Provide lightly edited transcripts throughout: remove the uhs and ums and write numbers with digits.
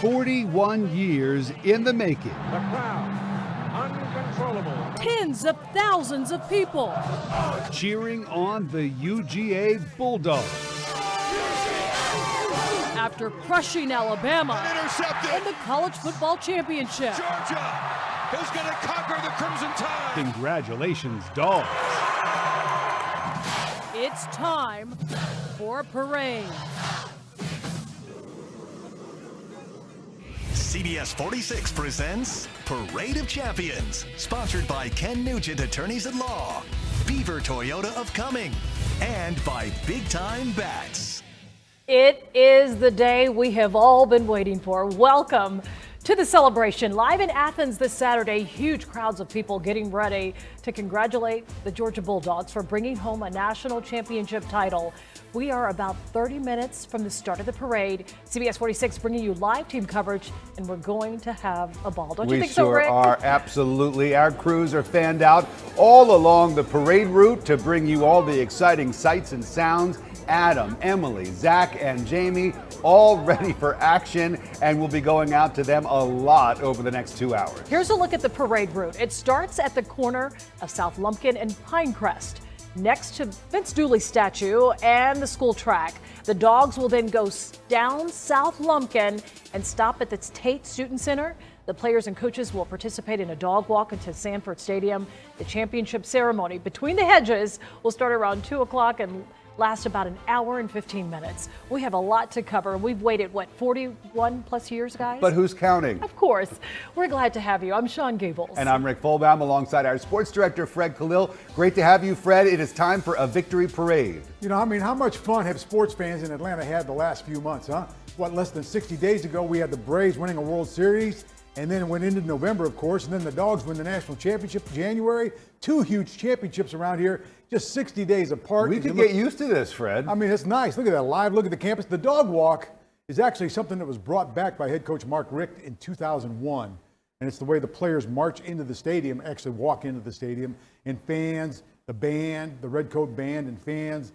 41 years in the making. The crowd, uncontrollable. Tens of thousands of people Cheering on the UGA Bulldogs. after crushing Alabama Intercepted. in the college football championship. Georgia is going to conquer the Crimson Tide. Congratulations, Dawgs. It's time for a parade. CBS 46 presents Parade of Champions, sponsored by Ken Nugent Attorneys at Law, Beaver Toyota of Cumming, and by Big Time Bats. It is the day we have all been waiting for. Welcome to the celebration. Live in Athens this Saturday, huge crowds of people getting ready to congratulate the Georgia Bulldogs for bringing home a national championship title. We are about 30 minutes from the start of the parade. CBS 46 bringing you live team coverage, and we're going to have a ball. Don't you think so, Rick? We sure are, absolutely. Our crews are fanned out all along the parade route to bring you all the exciting sights and sounds. Adam, Emily, Zach, and Jamie all ready for action, and we'll be going out to them a lot over the next 2 hours. Here's a look at the parade route. It starts at the corner of South Lumpkin and Pinecrest, next to Vince Dooley's statue and the school track. The Dogs will then go down South Lumpkin and stop at the Tate Student Center. The players and coaches will participate in a dog walk into Sanford Stadium. The championship ceremony between the hedges will start around 2 o'clock and last about an hour and 15 minutes. We have a lot to cover. We've waited, 41 plus years, guys? But who's counting? Of course. We're glad to have you. I'm Sean Gables. And I'm Rick Folbaum alongside our sports director, Fred Khalil. Great to have you, Fred. It is time for a victory parade. You know, I mean, how much fun have sports fans in Atlanta had the last few months, huh? Less than 60 days ago, we had the Braves winning a World Series, and then it went into November, of course, and then the Dogs win the national championship in January. 2 huge championships around here, just 60 days apart. We could get used to this, Fred. I mean, it's nice. Look at that live look at the campus. The dog walk is actually something that was brought back by head coach Mark Richt in 2001. And it's the way the players march into the stadium, actually walk into the stadium, and fans, the band, the Red Coat band and fans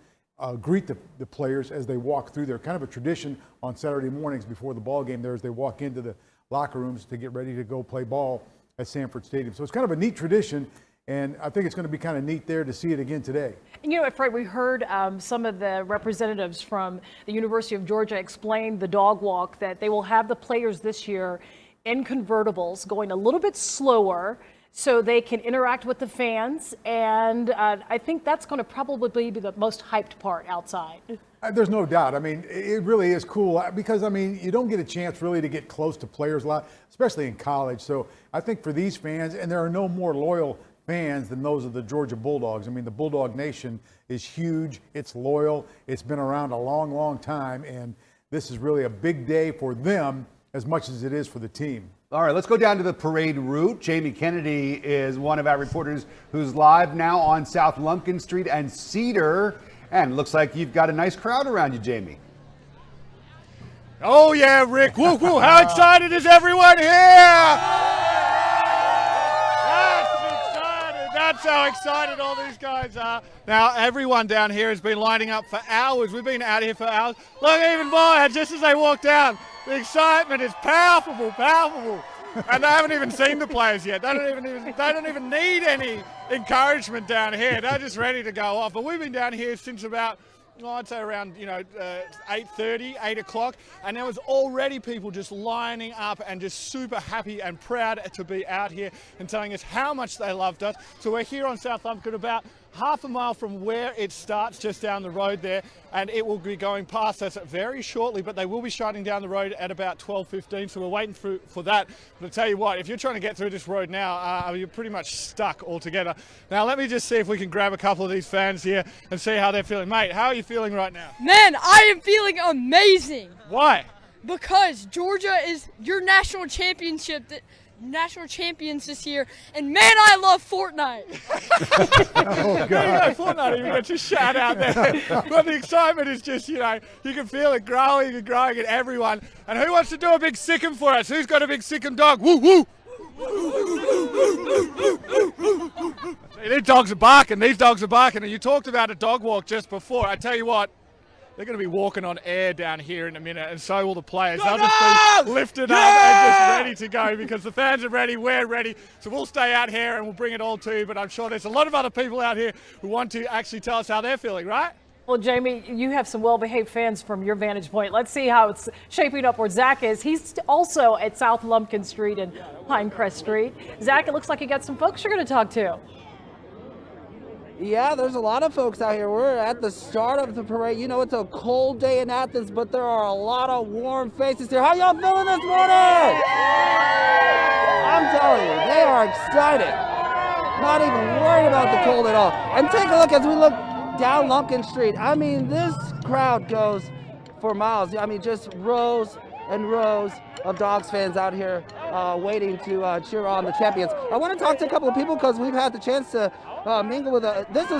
greet the players as they walk through there. Kind of a tradition on Saturday mornings before the ball game there as they walk into the locker rooms to get ready to go play ball at Sanford Stadium. So it's kind of a neat tradition. And I think it's going to be kind of neat there to see it again today. And you know what, Fred, we heard some of the representatives from the University of Georgia explain the dog walk, that they will have the players this year in convertibles going a little bit slower so they can interact with the fans. And I think that's going to probably be the most hyped part outside. There's no doubt. I mean, it really is cool because, I mean, you don't get a chance really to get close to players a lot, especially in college. So I think for these fans, and there are no more loyal fans than those of the Georgia Bulldogs. I mean, the Bulldog Nation is huge. It's loyal. It's been around a long, long time. And this is really a big day for them as much as it is for the team. All right, let's go down to the parade route. Jamie Kennedy is one of our reporters who's live now on South Lumpkin Street and Cedar. And looks like you've got a nice crowd around you, Jamie. Oh, yeah, Rick. Woo, woo. How excited is everyone here? That's how excited all these guys are. Now, everyone down here has been lining up for hours. We've been out here for hours. Look, even more, just as they walk down, the excitement is palpable, palpable. And they haven't even seen the players yet. They don't even need any encouragement down here. They're just ready to go off. But we've been down here since about, I'd say around 8:30, 8 o'clock, and there was already people just lining up and just super happy and proud to be out here and telling us how much they loved us. So we're here on South Lumpkin, about half a mile from where it starts, just down the road there, and it will be going past us very shortly, but they will be shutting down the road at about 12:15, so we're waiting for that. But I'll tell you what, if you're trying to get through this road now, you're pretty much stuck altogether. Now let me just see if we can grab a couple of these fans here and see how they're feeling. Mate, how are you feeling right now? Man, I am feeling amazing. Why? Because Georgia is your national champions this year, and man, I love Fortnite. Oh, God. Fortnite, you got your shout out there. But the excitement is just, you can feel it growing and growing in everyone. And who wants to do a big sick'em for us? Who's got a big sick'em dog? Woo, woo! These dogs are barking, and you talked about a dog walk just before. I tell you what, they're going to be walking on air down here in a minute, and so will the players. They'll just be lifted up and just ready to go because the fans are ready, we're ready. So we'll stay out here and we'll bring it all to you, but I'm sure there's a lot of other people out here who want to actually tell us how they're feeling, right? Well, Jamie, you have some well-behaved fans from your vantage point. Let's see how it's shaping up where Zach is. He's also at South Lumpkin Street and Pinecrest Street. Zach, it looks like you got some folks you're going to talk to. Yeah, there's a lot of folks out here. We're at the start of the parade. You know, it's a cold day in Athens, but there are a lot of warm faces here. How y'all feeling this morning? I'm telling you, they are excited. Not even worried about the cold at all. And take a look as we look down Lumpkin Street. I mean, this crowd goes for miles. I mean, just rows and rows of Dawgs fans out here waiting to cheer on the champions. I want to talk to a couple of people because we've had the chance to mingle with this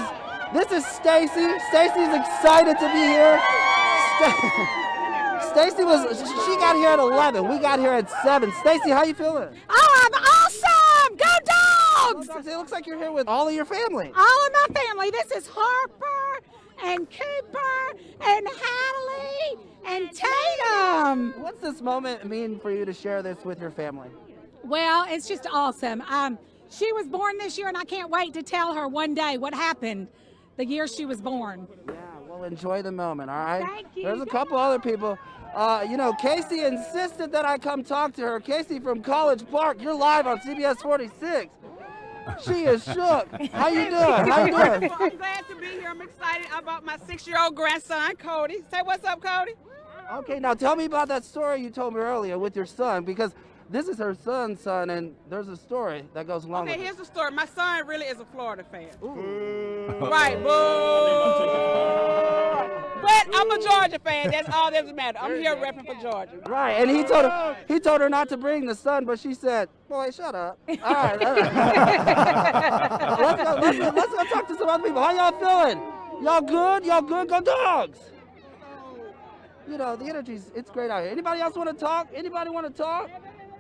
is Stacy. Stacy's excited to be here. Stacy she got here at 11. We got here at 7. Stacy, how you feeling? Oh, I'm awesome! Go Dawgs! It looks like you're here with all of your family. All of my family. This is Harper and Cooper and Hadley and Tatum. What's this moment mean for you to share this with your family? Well, it's just awesome. She was born this year, and I can't wait to tell her one day what happened the year she was born. Yeah, well, enjoy the moment, all right? Thank you. There's a couple other people. You know, Casey insisted that I come talk to her. Casey from College Park, you're live on CBS 46. She is shook. How you doing? How you doing? I'm glad to be here. I'm excited about my 6-year-old grandson, Cody. Say what's up, Cody. Okay, now tell me about that story you told me earlier with your son, because this is her son's son, and there's a story that goes along with it. Okay, here's the story. My son really is a Florida fan. Right, boo. But I'm a Georgia fan. That's all that matters. I'm here repping for Georgia. Right, and he told her not to bring the son, but she said, "Boy, shut up." All right. Let's go talk to some other people. How y'all feeling? Y'all good? Y'all good? Go Dawgs! You know, the energy's, it's great out here. Anybody else want to talk? Anybody want to talk?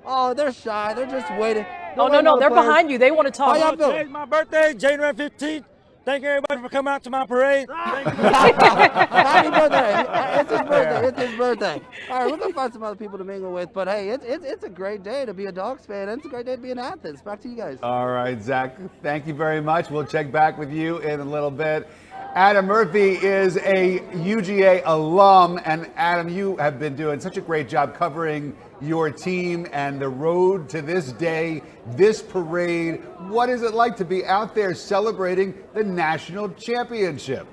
Oh, they're shy. They're just waiting. No, they're behind you. They want to talk. How y'all feeling? Today's my birthday, January 15th. Thank everybody for coming out to my parade. Happy birthday. It's his birthday. It's his birthday. All right, we're going to find some other people to mingle with. But, hey, it's a great day to be a Dawgs fan, and it's a great day to be in Athens. Back to you guys. All right, Zach, thank you very much. We'll check back with you in a little bit. Adam Murphy is a UGA alum, and Adam, you have been doing such a great job covering your team and the road to this day, this parade. What is it like to be out there celebrating the national championship?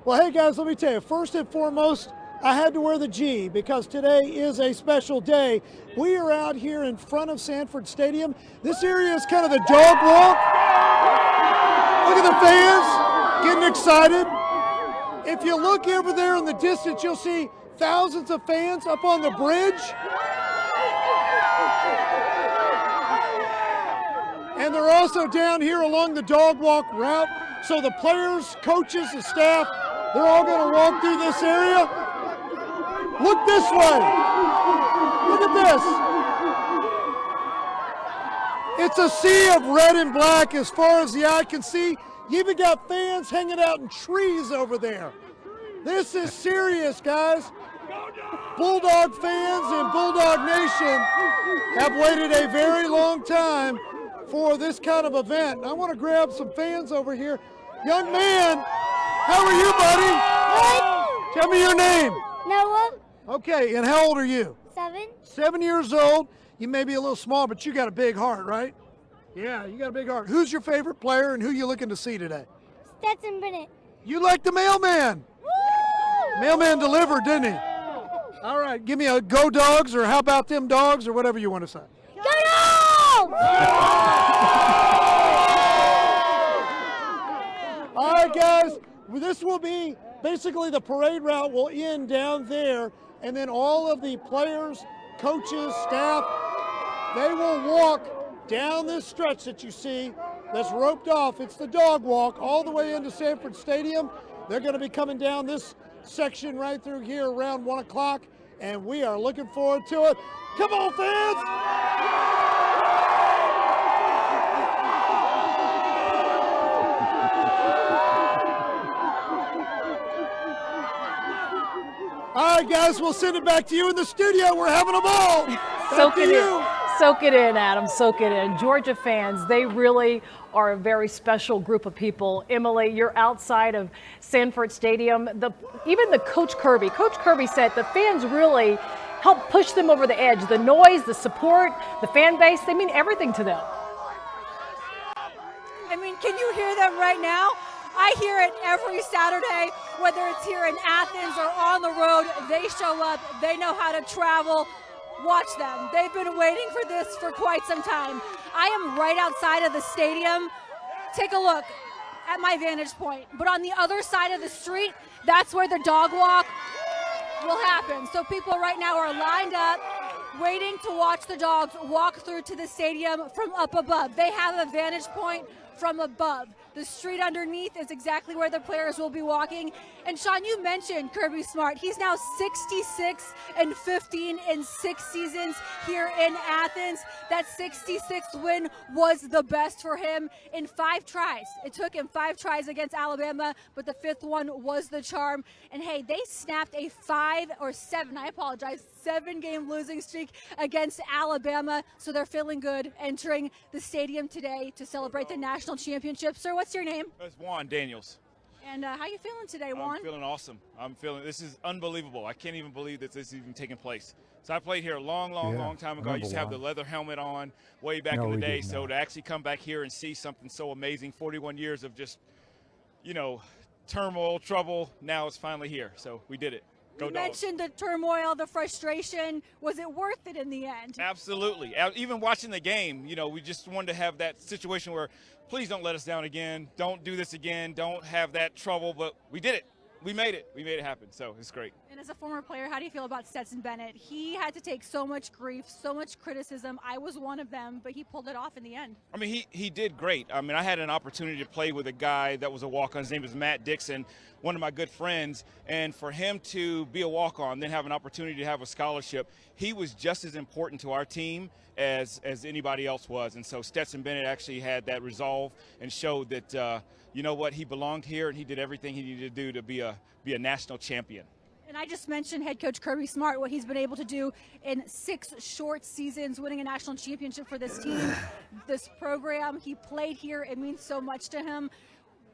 Well, hey guys, let me tell you, first and foremost, I had to wear the G because today is a special day. We are out here in front of Sanford Stadium. This area is kind of the dog walk. Look at the fans getting excited. If you look over there in the distance, you'll see thousands of fans up on the bridge. And they're also down here along the dog walk route. So the players, coaches, the staff, they're all going to walk through this area. Look this way. Look at this. It's a sea of red and black as far as the eye can see. You even got fans hanging out in trees over there. This is serious, guys. Bulldog fans and Bulldog Nation have waited a very long time for this kind of event. I want to grab some fans over here. Young man, how are you, buddy? Tell me your name. Noah. Okay, and how old are you? 7. 7 years old. You may be a little small, but you got a big heart, right? Yeah, you got a big heart. Who's your favorite player and who you looking to see today? Stetson Bennett. You like the mailman. Woo! Mailman delivered, didn't he? All right, give me a go Dawgs, or how about them dogs, or whatever you want to say. Go Dawgs! All right, guys, this will be basically the parade route will end down there, and then all of the players, coaches, staff, they will walk down this stretch that you see that's roped off. It's the dog walk all the way into Sanford Stadium. They're going to be coming down this section right through here around 1 o'clock, and we are looking forward to it. Come on, fans! right, guys, we'll send it back to you in the studio. We're having a ball. Soak it in. Soak it in, Adam. Soak it in. Georgia fans, they really are a very special group of people. Emily, you're outside of Sanford Stadium. Even the Coach Kirby said the fans really help push them over the edge. The noise, the support, the fan base, they mean everything to them. I mean, can you hear them right now? I hear it every Saturday, whether it's here in Athens or on the road. They show up. They know how to travel. Watch them. They've been waiting for this for quite some time. I am right outside of the stadium. Take a look at my vantage point. But on the other side of the street, that's where the dog walk will happen. So people right now are lined up, waiting to watch the dogs walk through to the stadium from up above. They have a vantage point from above. The street underneath is exactly where the players will be walking. And Sean, you mentioned Kirby Smart. He's now 66-15 in 6 seasons here in Athens. That 66th win was the best for him in 5 tries. It took him 5 tries against Alabama, but the 5th one was the charm. And hey, they snapped a 7-game losing streak against Alabama. So they're feeling good entering the stadium today to celebrate the national championship. Sir, what's your name? It's Juan Daniels. And how you feeling today, Juan? I'm feeling awesome. This is unbelievable. I can't even believe that this is even taking place. So I played here a long time ago. I used to have the leather helmet on way back in the day. So to actually come back here and see something so amazing, 41 years of just, turmoil, trouble, now it's finally here. So we did it. You mentioned the turmoil, the frustration. Was it worth it in the end? Absolutely. Even watching the game, we just wanted to have that situation where please don't let us down again. Don't do this again. Don't have that trouble. But we did it. We made it. We made it happen. So it's great. And as a former player, how do you feel about Stetson Bennett? He had to take so much grief, so much criticism. I was one of them, but he pulled it off in the end. I mean, he did great. I mean, I had an opportunity to play with a guy that was a walk-on. His name is Matt Dixon, one of my good friends. And for him to be a walk-on, then have an opportunity to have a scholarship, he was just as important to our team as anybody else was. And so Stetson Bennett actually had that resolve and showed that, he belonged here and he did everything he needed to do to be a national champion. And I just mentioned head coach Kirby Smart, what he's been able to do in 6 short seasons, winning a national championship for this team, this program. He played here. It means so much to him.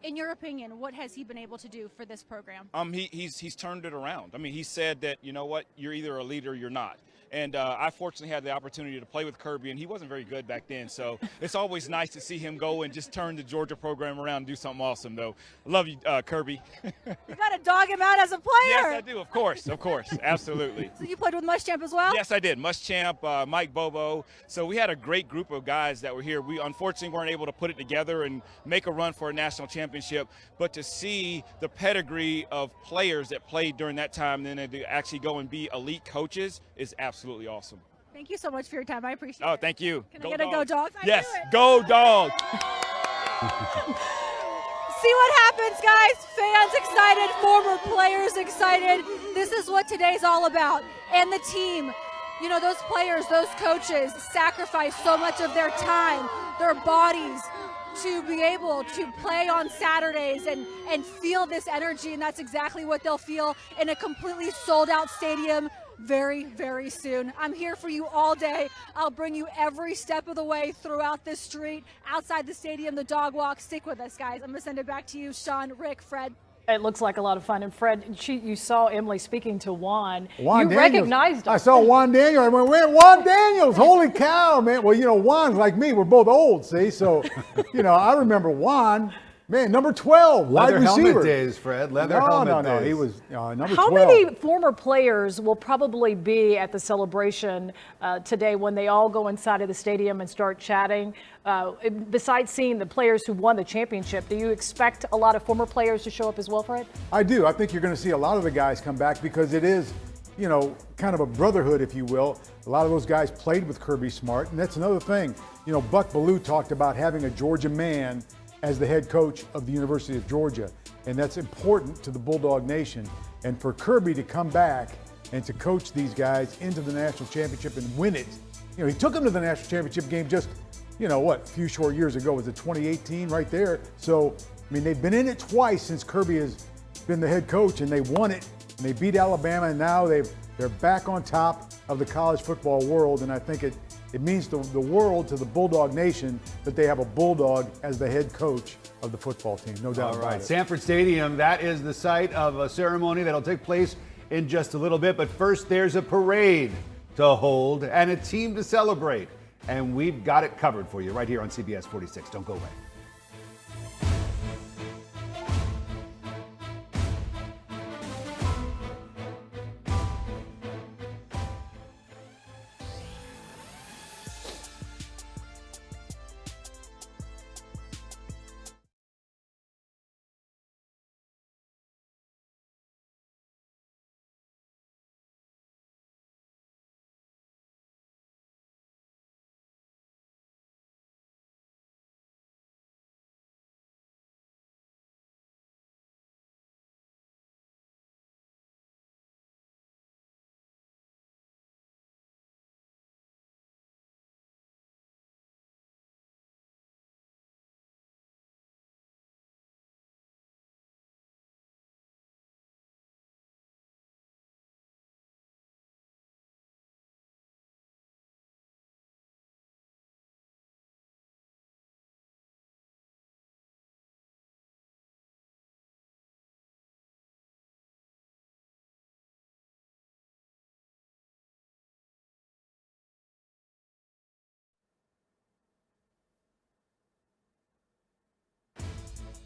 In your opinion, what has he been able to do for this program? He's turned it around. I mean, he said that, you're either a leader or you're not. And I fortunately had the opportunity to play with Kirby, and he wasn't very good back then. So it's always nice to see him go and just turn the Georgia program around and do something awesome, though. I love you, Kirby. You got to dog him out as a player. Yes, I do. Of course. Absolutely. So you played with Muschamp as well? Yes, I did. Muschamp, Mike Bobo. So we had a great group of guys that were here. We unfortunately weren't able to put it together and make a run for a national championship. But to see the pedigree of players that played during that time and then to actually go and be elite coaches is absolutely awesome. Thank you so much for your time. I appreciate it. Oh, thank you. Can I get a go, Dogs? Yes, go, Dogs. See what happens, guys. Fans excited, former players excited. This is what today's all about. And the team, those players, those coaches sacrifice so much of their time, their bodies, to be able to play on Saturdays and feel this energy. And that's exactly what they'll feel in a completely sold out stadium very, very soon. I'm here for you all day. I'll bring you every step of the way throughout this street, outside the stadium, the dog walk. Stick with us, guys. I'm going to send it back to you, Sean, Rick, Fred. It looks like a lot of fun. And Fred, you saw Emily speaking to Juan. You Daniels. Recognized him. I saw Juan Daniels. I went, Juan Daniels, holy cow, man. Well, Juan's like me. We're both old, see? So, I remember Juan. Man, number 12, leather wide receiver. helmet days, Fred. Leather helmet days. No. He was number 12. How many former players will probably be at the celebration today when they all go inside of the stadium and start chatting? Besides seeing the players who won the championship, do you expect a lot of former players to show up as well, Fred? I do. I think you're going to see a lot of the guys come back because it is, kind of a brotherhood, if you will. A lot of those guys played with Kirby Smart, and that's another thing. Buck Bellew talked about having a Georgia man as the head coach of the University of Georgia. And that's important to the Bulldog Nation. And for Kirby to come back and to coach these guys into the national championship and win it. He took them to the national championship game just, a few short years ago. Was it 2018 right there? So, they've been in it twice since Kirby has been the head coach, and they won it. and they beat Alabama, and now they're back on top of the college football world, and I think it means the world to the Bulldog Nation that they have a Bulldog as the head coach of the football team, no doubt about it. Sanford Stadium, that is the site of a ceremony that'll take place in just a little bit, but first there's a parade to hold and a team to celebrate, and we've got it covered for you right here on CBS 46. Don't go away.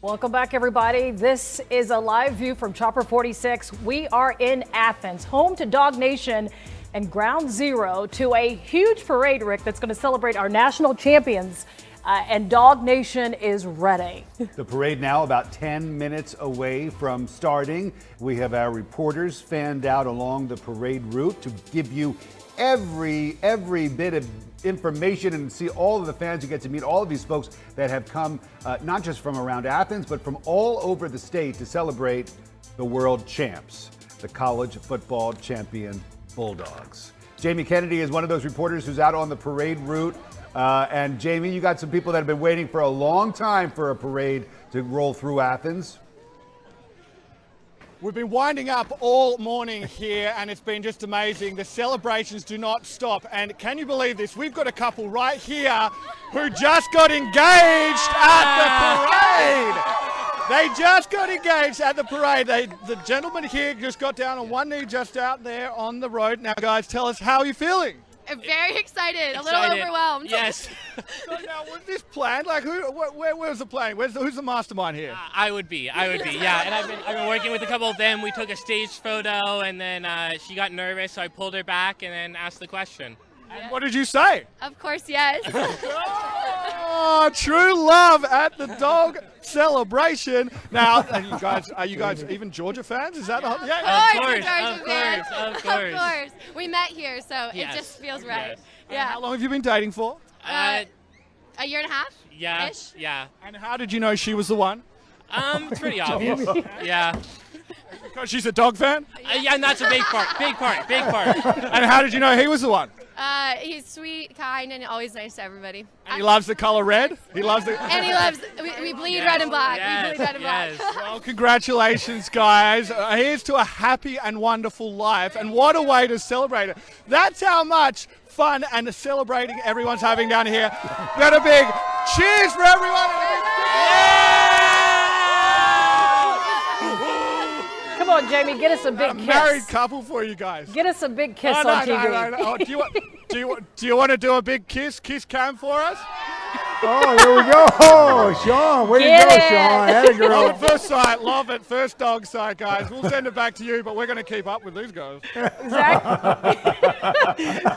Welcome back, everybody. This is a live view from Chopper 46. We are in Athens, home to Dog Nation and ground zero to a huge parade, Rick, that's going to celebrate our national champions. And Dog Nation is ready. The parade now about 10 minutes away from starting. We have our reporters fanned out along the parade route to give you every bit of information and see all of the fans. You get to meet all of these folks that have come not just from around Athens, but from all over the state to celebrate the world champs, the college football champion Bulldogs. Jamie Kennedy is one of those reporters who's out on the parade route. And Jamie, you got some people that have been waiting for a long time for a parade to roll through Athens. We've been winding up all morning here, and it's been just amazing. The celebrations do not stop. And can you believe this? We've got a couple right here who just got engaged at the parade. They just got engaged at the parade. The gentleman here just got down on one knee just out there on the road. Now, guys, tell us, how are you feeling? Very excited, a little overwhelmed. Yes. So now, was this planned? Like, where was the plan? Who's the mastermind here? I would be, yeah. And I've been working with a couple of them. We took a stage photo, and then she got nervous, so I pulled her back and then asked the question. And what did you say? Of course, yes. Oh, true love at the dog celebration. Now, are you guys even Georgia fans? Is that Of course. We met here, so it just feels right. Yes. Yeah. How long have you been dating for? A year and a half. Yeah. Ish. Yeah. And how did you know she was the one? It's pretty obvious. Yeah. Because she's a dog fan? Yeah, and that's a big part. Big part. And how did you know he was the one? He's sweet, kind, and always nice to everybody. And he loves the color red? He loves the... And he loves... We bleed red and black. Yes, we bleed red and black. Well, congratulations, guys. Here's to a happy and wonderful life. And what a way to celebrate it. That's how much fun and celebrating everyone's having down here. Got a big cheers for everyone. Come on, Jamie, get us a big kiss. Married couple for you guys. Get us a big kiss on TV. No. Oh, do you want to do a big kiss cam for us? Oh, there we go. Oh, Sean, way to go, Sean. That a girl. Love it, first sight, love it. First dog sight, guys. We'll send it back to you, but we're going to keep up with these guys.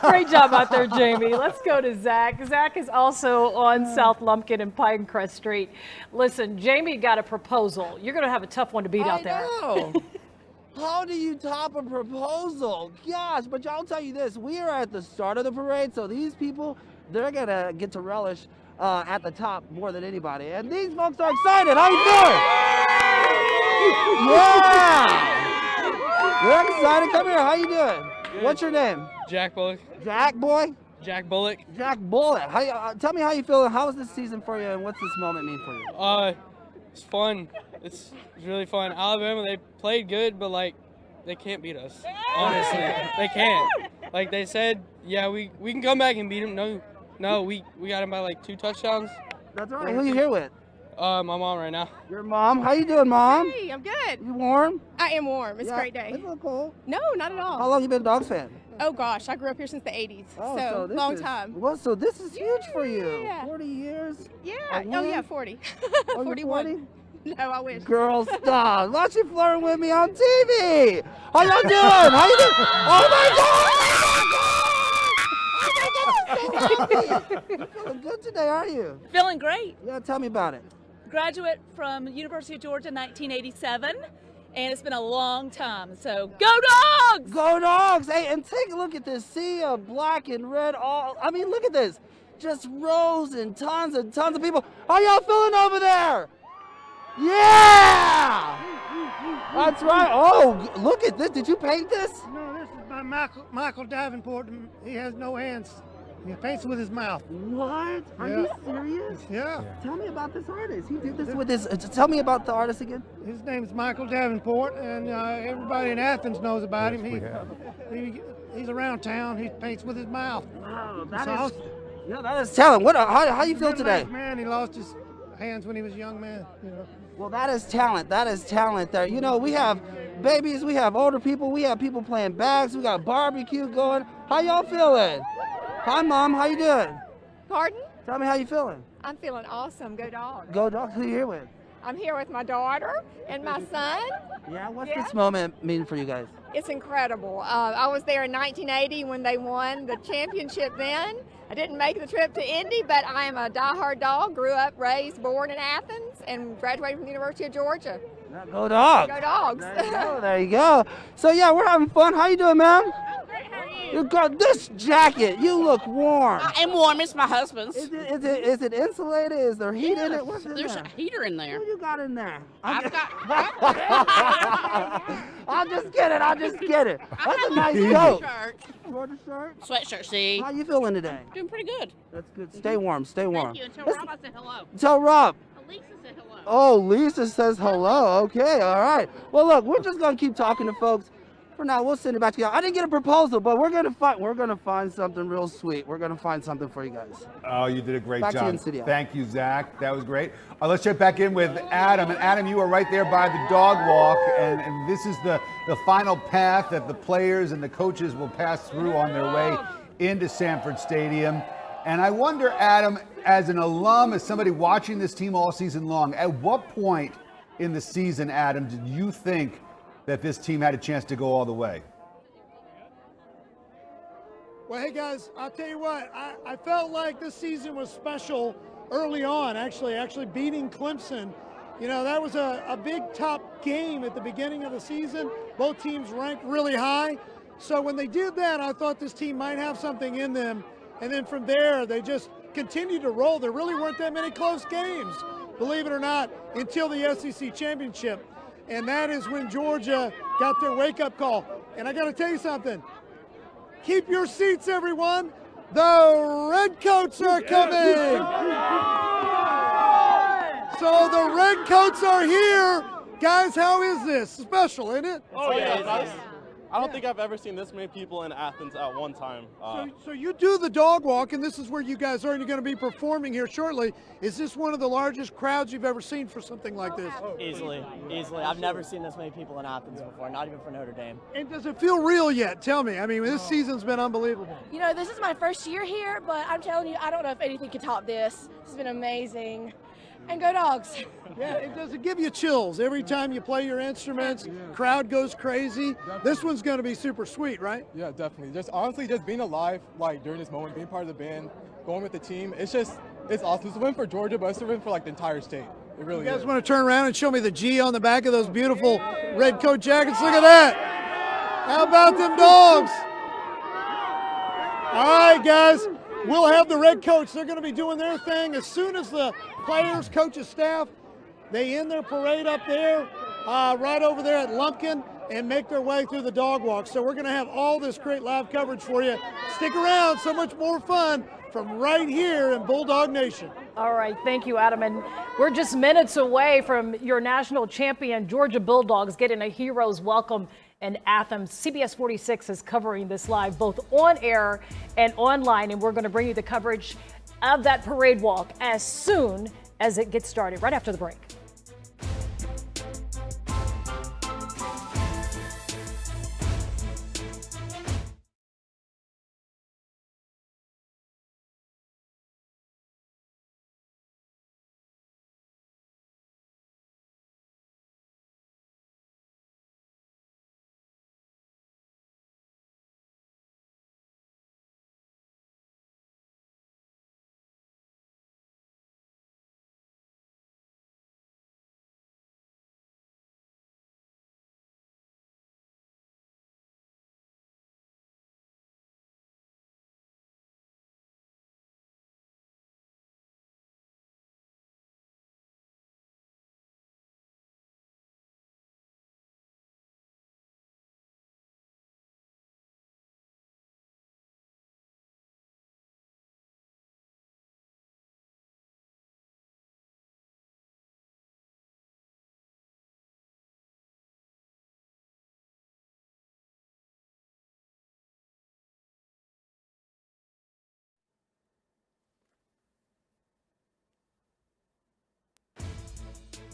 Great job out there, Jamie. Let's go to Zach. Zach is also on South Lumpkin and Pinecrest Street. Listen, Jamie got a proposal. You're going to have a tough one to beat out there. I know. How do you top a proposal? Gosh, but I'll tell you this. We are at the start of the parade, so these people, they're going to get to relish at the top more than anybody. And these folks are excited. How you doing? Yeah! They're excited. Come here. How you doing? Good. What's your name? Jack Bullock. Jack boy? Jack Bullock. Jack Bullock. Tell me how you feel. How was this season for you, and what's this moment mean for you? It's fun. It's really fun. Alabama, they played good, but like they can't beat us. Honestly, they can't. Like they said, yeah, we can come back and beat them. No, we got them by like 2 touchdowns. That's right. Who you here with? My mom right now. Your mom? How you doing, Mom? Hey, I'm good. You warm? I am warm. It's a great day. It's not cold. No, not at all. How long you been a Dawgs fan? Oh gosh, I grew up here since the 80s. so this long is, time. Well, so this is huge for you. Yeah. 40 years? Yeah. A Oh yeah, win? 40. Oh, 41. you're 40? No, I wish. Girl, stop. Why she flirting with me on TV? How y'all doing? How you doing? Oh my God! You're feeling good today, are you? Feeling great. Yeah, tell me about it. Graduate from University of Georgia in 1987, and it's been a long time. So go Dogs! Go Dogs! Hey, and take a look at this sea of black and red. I mean, look at this. Just rows and tons of people. How y'all feeling over there? Yeah! That's right. Oh, look at this. Did you paint this? No, this is by Michael Davenport. He has no hands. He paints with his mouth. What? Are you serious? Yeah. Tell me about this artist. He did this with his. Tell me about the artist again. His name's Michael Davenport, and everybody in Athens knows about him. He's around town. He paints with his mouth. Wow, that is talent. What? How you feel today? Man, he lost his hands when he was a young man. You know. Well, that is talent. That is talent there. You know, we have babies, we have older people, we have people playing bags, we got barbecue going. How y'all feeling? Hi, Mom. How you doing? Pardon? Tell me how you feeling. I'm feeling awesome. Go Dogs. Go Dogs. Who you here with? I'm here with my daughter and my son. Yeah. What's this moment mean for you guys? It's incredible. I was there in 1980 when they won the championship then. I didn't make the trip to Indy, but I am a diehard Dog. Grew up, raised, born in Athens, and graduated from the University of Georgia. Go Dogs. Go Dogs. There you go. So, yeah, we're having fun. How you doing, ma'am? You got this jacket. You look warm. I am warm. It's my husband's. Is it insulated? Is there heat in it? What's in There's there? a heater in there. What you got in there? I've got. I'm just kidding. That's a nice coat. Georgia shirt. Sweatshirt. See. How you feeling today? Doing pretty good. That's good. Stay warm. Stay warm. Thank you. And tell Rob I said hello. Tell Rob. Lisa said hello. Oh, Lisa says hello. Okay, all right. Well, look, we're just gonna keep talking to folks. For now, we'll send it back to y'all. I didn't get a proposal, but we're gonna find something real sweet. We're gonna find something for you guys. Oh, you did a great Back to you job. in studio. Thank you, Zach. That was great. Let's check back in with Adam. And Adam, you are right there by the dog walk, and this is the final path that the players and the coaches will pass through on their way into Sanford Stadium. And I wonder, Adam, as an alum, as somebody watching this team all season long, at what point in the season, Adam, did you think that this team had a chance to go all the way? Well, hey guys, I'll tell you what, I felt like this season was special early on, actually beating Clemson. You know, that was a big top game at the beginning of the season. Both teams ranked really high. So when they did that, I thought this team might have something in them. And then from there, they just continued to roll. There really weren't that many close games, believe it or not, until the SEC championship. And that is when Georgia got their wake-up call. And I got to tell you something. Keep your seats, everyone. The Redcoats are coming. So the Redcoats are here. Guys, how is this? Special, isn't it? Oh, yeah. I don't think I've ever seen this many people in Athens at one time. So you do the dog walk, and this is where you guys are, and you're going to be performing here shortly. Is this one of the largest crowds you've ever seen for something like this? Easily. I've never seen this many people in Athens before, not even for Notre Dame. And does it feel real yet? Tell me. I mean, this season's been unbelievable. You know, this is my first year here, but I'm telling you, I don't know if anything could top this. This has been amazing. And go Dogs. Yeah, does it give you chills every time you play your instruments? Crowd goes crazy. This one's going to be super sweet, right? Yeah, definitely. Just honestly, just being alive, like during this moment, being part of the band, going with the team, it's awesome. It's a win for Georgia, but it's a win for like the entire state. It really is. You guys want to turn around and show me the G on the back of those beautiful red coat jackets? Look at that. How about them dogs? All right, guys. We'll have the Redcoats. They're going to be doing their thing as soon as the players, coaches, staff, they end their parade up there, right over there at Lumpkin. and make their way through the dog walk. So we're going to have all this great live coverage for you. Stick around, so much more fun from right here in Bulldog Nation. All right, thank you, Adam. And we're just minutes away from your national champion, Georgia Bulldogs, getting a hero's welcome in Athens. CBS 46 is covering this live, both on air and online, and we're going to bring you the coverage of that parade walk as soon as it gets started, right after the break.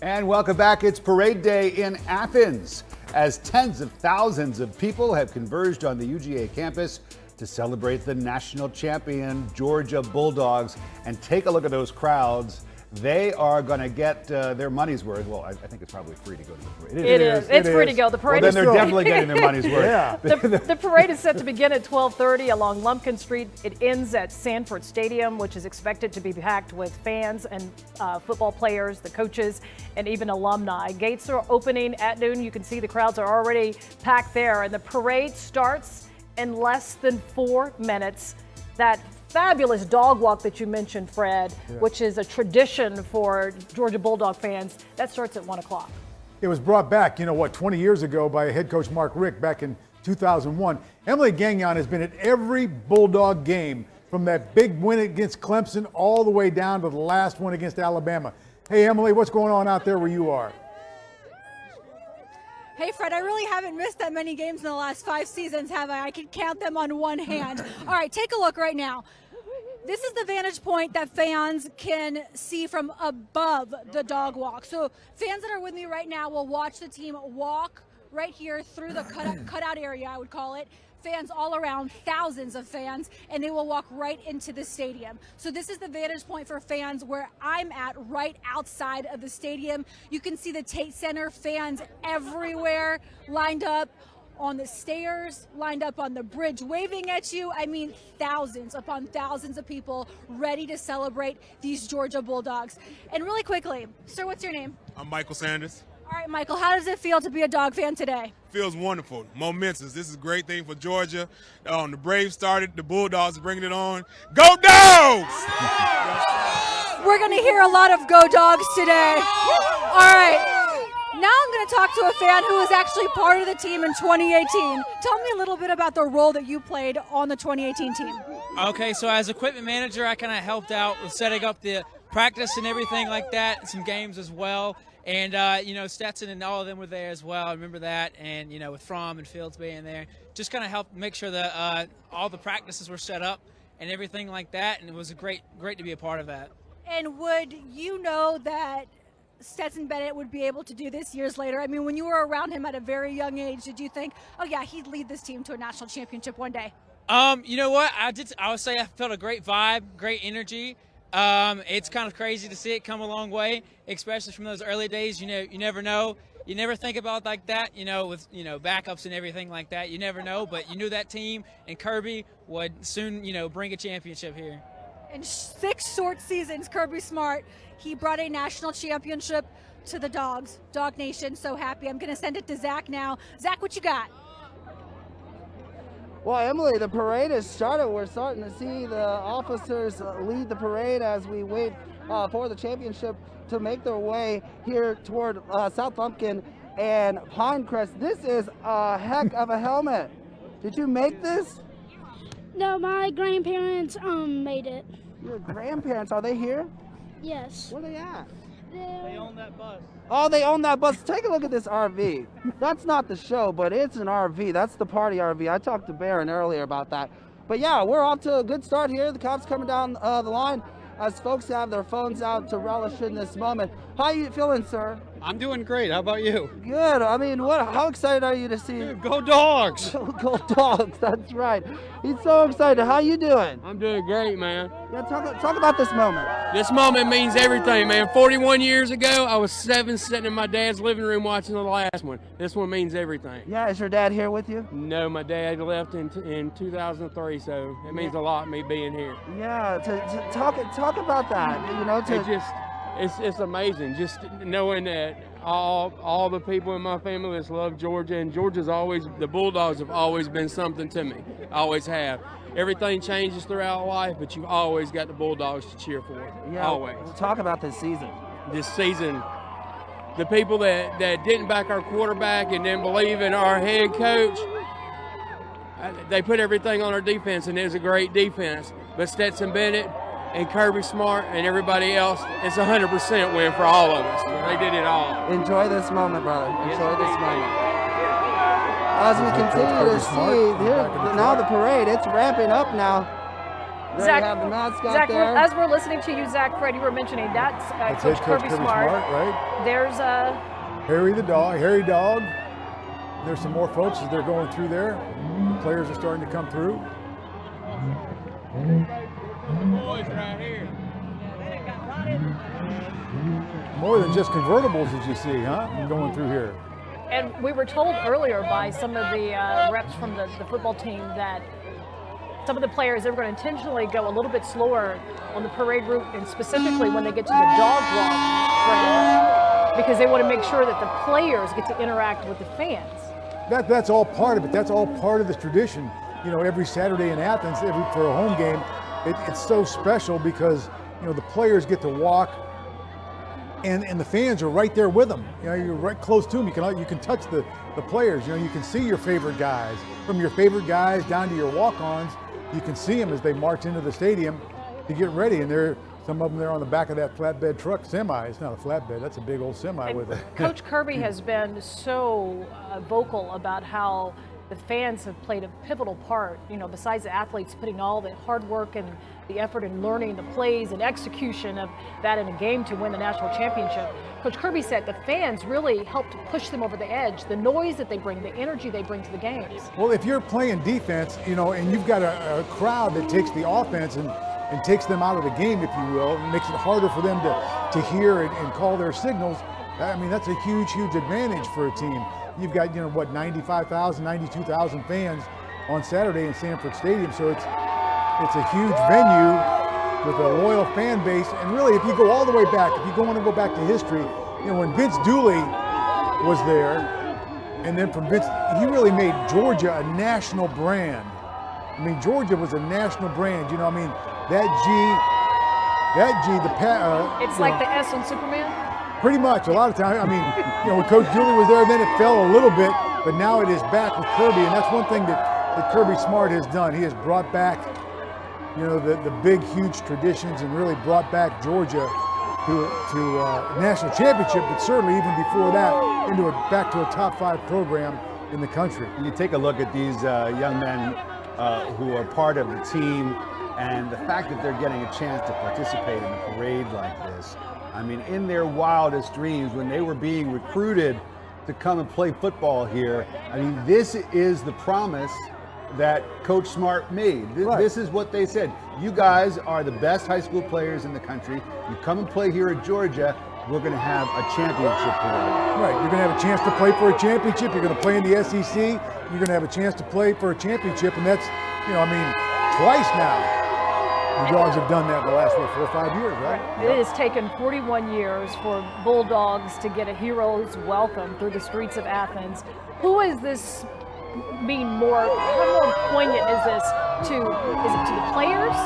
And welcome back. It's Parade Day in Athens as tens of thousands of people have converged on the UGA campus to celebrate the national champion Georgia Bulldogs. And take a look at those crowds. They are going to get their money's worth. Well, I think it's probably free to go to the parade. It is. It's free to go. The parade well, is then they're definitely getting their money's worth. Yeah. The parade is set to begin at 12:30 along Lumpkin Street. It ends at Sanford Stadium, which is expected to be packed with fans and football players, the coaches, and even alumni. Gates are opening at noon. You can see the crowds are already packed there, and the parade starts in less than 4 minutes. That fabulous dog walk that you mentioned, Fred, which is a tradition for Georgia Bulldog fans, that starts at 1 o'clock. It was brought back, 20 years ago by head coach Mark Richt back in 2001. Emily Gagnon has been at every Bulldog game from that big win against Clemson all the way down to the last one against Alabama. Hey, Emily, what's going on out there where you are? Hey, Fred, I really haven't missed that many games in the last 5 seasons, have I? I can count them on one hand. All right, take a look right now. This is the vantage point that fans can see from above the dog walk. So fans that are with me right now will watch the team walk right here through the cutout area, I would call it. Fans all around, thousands of fans, and they will walk right into the stadium. So this is the vantage point for fans where I'm at, right outside of the stadium. You can see the Tate Center, fans everywhere lined up on the stairs, lined up on the bridge, waving at you. I mean, thousands upon thousands of people ready to celebrate these Georgia Bulldogs. And really quickly, sir, what's your name? I'm Michael Sanders. All right, Michael, how does it feel to be a Dog fan today? Feels wonderful, momentous. This is a great thing for Georgia. The Braves started, the Bulldogs are bringing it on. Go Dogs! We're going to hear a lot of Go Dogs today. All right. Now I'm going to talk to a fan who was actually part of the team in 2018. Tell me a little bit about the role that you played on the 2018 team. Okay, so as equipment manager, I kind of helped out with setting up the practice and everything like that, and some games as well. And, Stetson and all of them were there as well. I remember that. And, with Fromm and Fields being there, just kind of helped make sure that all the practices were set up and everything like that. And it was great to be a part of that. And would you know that Stetson Bennett would be able to do this years later? I mean, when you were around him at a very young age, did you think, oh, yeah, he'd lead this team to a national championship one day? You know what? I would say I felt a great vibe, great energy. It's kind of crazy to see it come a long way, especially from those early days. You never know. You never think about like that, with, backups and everything like that. You never know, but you knew that team and Kirby would soon, bring a championship here. In 6 short seasons, Kirby Smart, he brought a national championship to the Dogs, Dog Nation. So happy. I'm going to send it to Zach now. Zach, what you got? Well, Emily, the parade has started. We're starting to see the officers lead the parade as we wait for the championship to make their way here toward South Lumpkin and Pinecrest. This is a heck of a helmet. Did you make this? No, my grandparents made it. Your grandparents, are they here? Yes. Where are they at? They own that bus. Oh, they own that bus. Take a look at this RV. That's not the show, but it's an RV. That's the party RV. I talked to Barron earlier about that. But yeah, we're off to a good start here. The Cubs coming down the line as folks have their phones out to relish in this moment. How are you feeling, sir? I'm doing great. How about you? Good. I mean, how excited are you to see? Dude, go Dogs! Go Dogs. That's right. He's so excited. How you doing? I'm doing great, man. Yeah, talk about this moment. This moment means everything, man. 41 years ago, I was 7 sitting in my dad's living room watching the last one. This one means everything. Yeah, is your dad here with you? No, my dad left in 2003, so it means a lot me being here. Yeah, to talk about that. You know, it's amazing just knowing that all the people in my family that's love Georgia, and the Bulldogs have always been something to me. Always have. Everything changes throughout life, but you've always got the Bulldogs to cheer for. Yeah, always. Talk about this season. This season, the people that didn't back our quarterback and didn't believe in our head coach, they put everything on our defense, and it was a great defense. But Stetson Bennett and Kirby Smart and everybody else, it's 100% win for all of us. They did it all. Enjoy this moment, brother. Enjoy this moment. As we continue to see here, now the parade, it's ramping up now. There Zach, you have the mascot Zach, there. as we're listening to you, Zach, Fred, you were mentioning that's Coach Kirby Smart. Right? There's Harry Dog. There's some more folks as they're going through there. The players are starting to come through. The boys right here. More than just convertibles, as you see, huh? Going through here. And we were told earlier by some of the reps from the football team that some of the players, they were going to intentionally go a little bit slower on the parade route, and specifically when they get to the dog walk, because they want to make sure that the players get to interact with the fans. That's all part of it. That's all part of the tradition. You know, every Saturday in Athens, for a home game, it's so special because, you know, the players get to walk and the fans are right there with them. You know, you're right close to them. You can touch the players. You know, you can see your favorite guys. From your favorite guys down to your walk-ons, you can see them as they march into the stadium to get ready. And some of them there on the back of that flatbed truck semi. It's not a flatbed, that's a big old semi with it. Coach Kirby has been so vocal about how the fans have played a pivotal part, you know, besides the athletes putting all the hard work and the effort in learning the plays and execution of that in a game to win the national championship. Coach Kirby said the fans really helped push them over the edge, the noise that they bring, the energy they bring to the games. Well, if you're playing defense, you know, and you've got a crowd that takes the offense and takes them out of the game, if you will, and makes it harder for them to hear and call their signals, I mean, that's a huge, huge advantage for a team. You've got, you know, what, 95,000, 92,000 fans on Saturday in Sanford Stadium, so it's a huge venue with a loyal fan base. And really, if you go all the way back, if you want to go back to history, you know, when Vince Dooley was there, and then from Vince, he really made Georgia a national brand. I mean, Georgia was a national brand. You know, I mean, it's like the S on Superman? Pretty much, a lot of times. I mean, you know, when Coach Dooley was there, then it fell a little bit, but now it is back with Kirby, and that's one thing that Kirby Smart has done. He has brought back, you know, the big, huge traditions and really brought back Georgia to a national championship, but certainly even before that, back to a top 5 program in the country. When you take a look at these young men who are part of the team, and the fact that they're getting a chance to participate in a parade like this, I mean, in their wildest dreams, when they were being recruited to come and play football here, I mean, this is the promise that Coach Smart made. This is what they said. You guys are the best high school players in the country. You come and play here at Georgia, we're going to have a championship parade. Right, you're going to have a chance to play for a championship. You're going to play in the SEC. You're going to have a chance to play for a championship, and that's, you know, I mean, twice now. The Dogs have done that in the last, 4 or 5 years, right? It has taken 41 years for Bulldogs to get a hero's welcome through the streets of Athens. Who is this mean more? How more poignant is this to? Is it to the players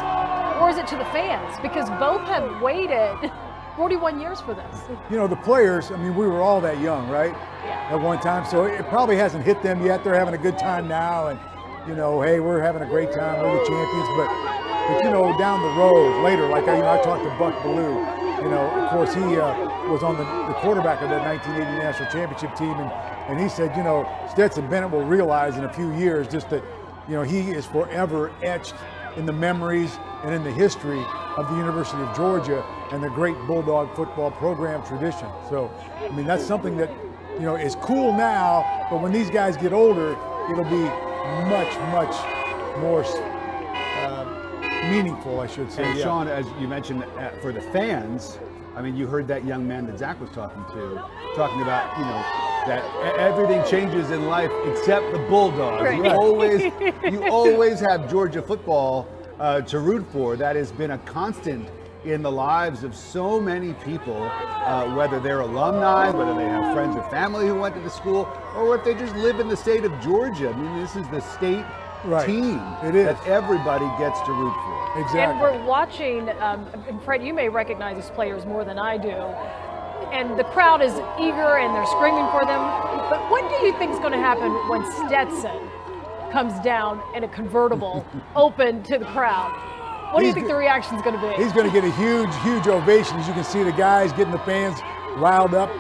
or is it to the fans? Because both have waited 41 years for this. You know, the players, I mean, we were all that young, right? Yeah. At one time, so it probably hasn't hit them yet. They're having a good time now, and, you know, hey, we're having a great time, we're the champions, but you know, down the road, later, like, you know, I talked to Buck Ballou, you know, of course, he was on the quarterback of that 1980 national championship team, and he said, you know, Stetson Bennett will realize in a few years just that, you know, he is forever etched in the memories and in the history of the University of Georgia and the great Bulldog football program tradition. So, I mean, that's something that, you know, is cool now, but when these guys get older, it'll be much, much more meaningful, I should say. And yeah. Sean, as you mentioned, for the fans, I mean, you heard that young man that Zach was talking about, you know, that everything changes in life except the Bulldogs. Right. You always have Georgia football to root for. That has been a constant in the lives of so many people, whether they're alumni, whether they have friends or family who went to the school, or if they just live in the state of Georgia. I mean, this is the state team that everybody gets to root for. Exactly. And we're watching, and Fred, you may recognize these players more than I do, and the crowd is eager and they're screaming for them. But what do you think is going to happen when Stetson comes down in a convertible open to the crowd? What do you think the reaction is going to be? He's going to get a huge, huge ovation. As you can see, the guys getting the fans riled up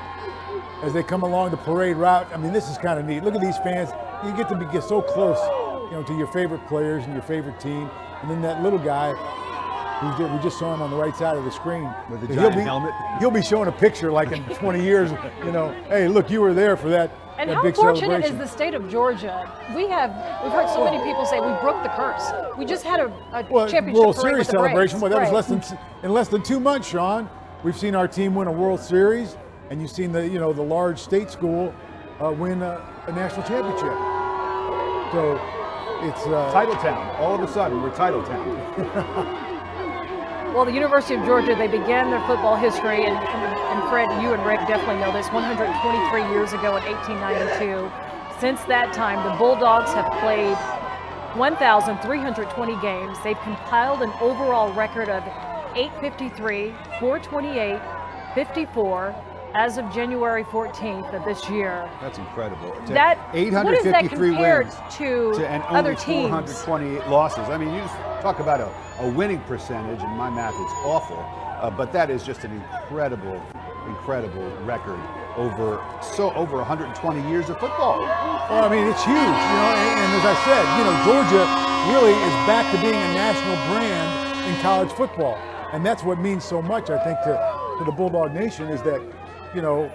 as they come along the parade route. I mean, this is kind of neat. Look at these fans. You get to get so close, you know, to your favorite players and your favorite team. And then that little guy, we just saw him on the right side of the screen. With the giant helmet. He'll be showing a picture like in 20 years, you know, hey, look, you were there for that. And that how big fortunate celebration. is the state of Georgia? We've heard so many people say we broke the curse. We just had a championship World parade Series with the celebration. Braves. Well, that Right. was in less than 2 months, Sean. We've seen our team win a World Series, and you've seen the large state school win a national championship. So it's Title Town. All of a sudden, we're Title Town. Well, the University of Georgia, they began their football history, and Fred, you and Rick definitely know this, 123 years ago in 1892. Since that time, the Bulldogs have played 1,320 games. They've compiled an overall record of 853, 428, 54 as of January 14th of this year. That's incredible. That, what is that 853 compared wins to and other only teams? 428 losses. I mean, you just talk about a winning percentage, and my math is awful, but that is just an incredible record over 120 years of football. Well, I mean, it's huge, you know, and as I said, you know, Georgia really is back to being a national brand in college football. And that's what means so much, I think, to the Bulldog Nation is that, you know,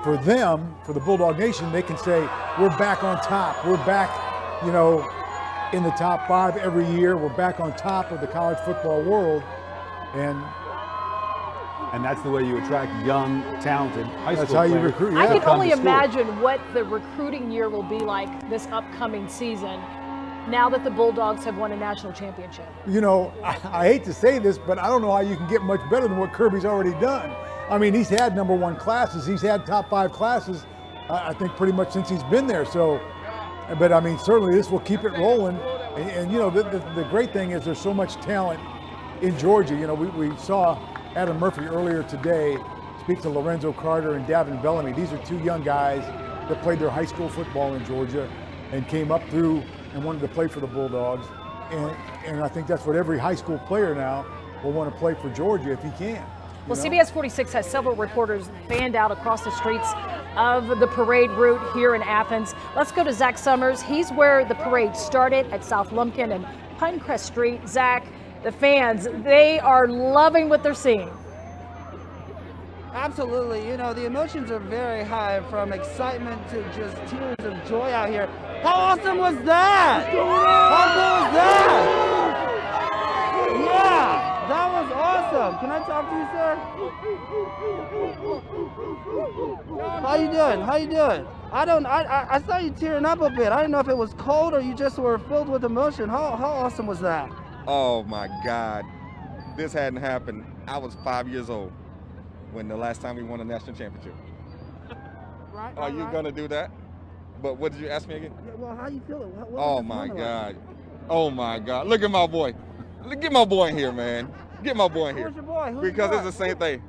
for them, for the Bulldog Nation, they can say, we're back on top. We're back, you know, in the top 5 every year. We're back on top of the college football world. And that's the way you attract young, talented high school That's how you players. recruit. I Yeah. can only imagine what the recruiting year will be like this upcoming season now that the Bulldogs have won a national championship. You know, I hate to say this, but I don't know how you can get much better than what Kirby's already done. I mean, he's had #1 classes. He's had top 5 classes, I think, pretty much since he's been there. So, but I mean, certainly this will keep it rolling. And you know, the great thing is there's so much talent in Georgia. You know, we saw Adam Murphy earlier today speak to Lorenzo Carter and Davin Bellamy. These are 2 young guys that played their high school football in Georgia and came up through and wanted to play for the Bulldogs. And I think that's what every high school player now will want to play for Georgia if he can. Well, CBS 46 has several reporters fanned out across the streets of the parade route here in Athens. Let's go to Zach Summers. He's where the parade started at South Lumpkin and Pinecrest Street. Zach, the fans, they are loving what they're seeing. Absolutely. You know, the emotions are very high, from excitement to just tears of joy out here. How awesome was that? How cool was that? Yeah, that was awesome. Can I talk to you, sir? How you doing? How you doing? I saw you tearing up a bit. I didn't know if it was cold or you just were filled with emotion. How awesome was that? Oh my God, this hadn't happened. I was 5 years old when the last time we won a national championship. Right. Are you gonna do that? But what did you ask me again? Yeah, well, how you feeling? Oh my God. Oh my God. Look at my boy. Get my boy in here, man. Get my boy in here. Who's your boy? Because it's the same thing.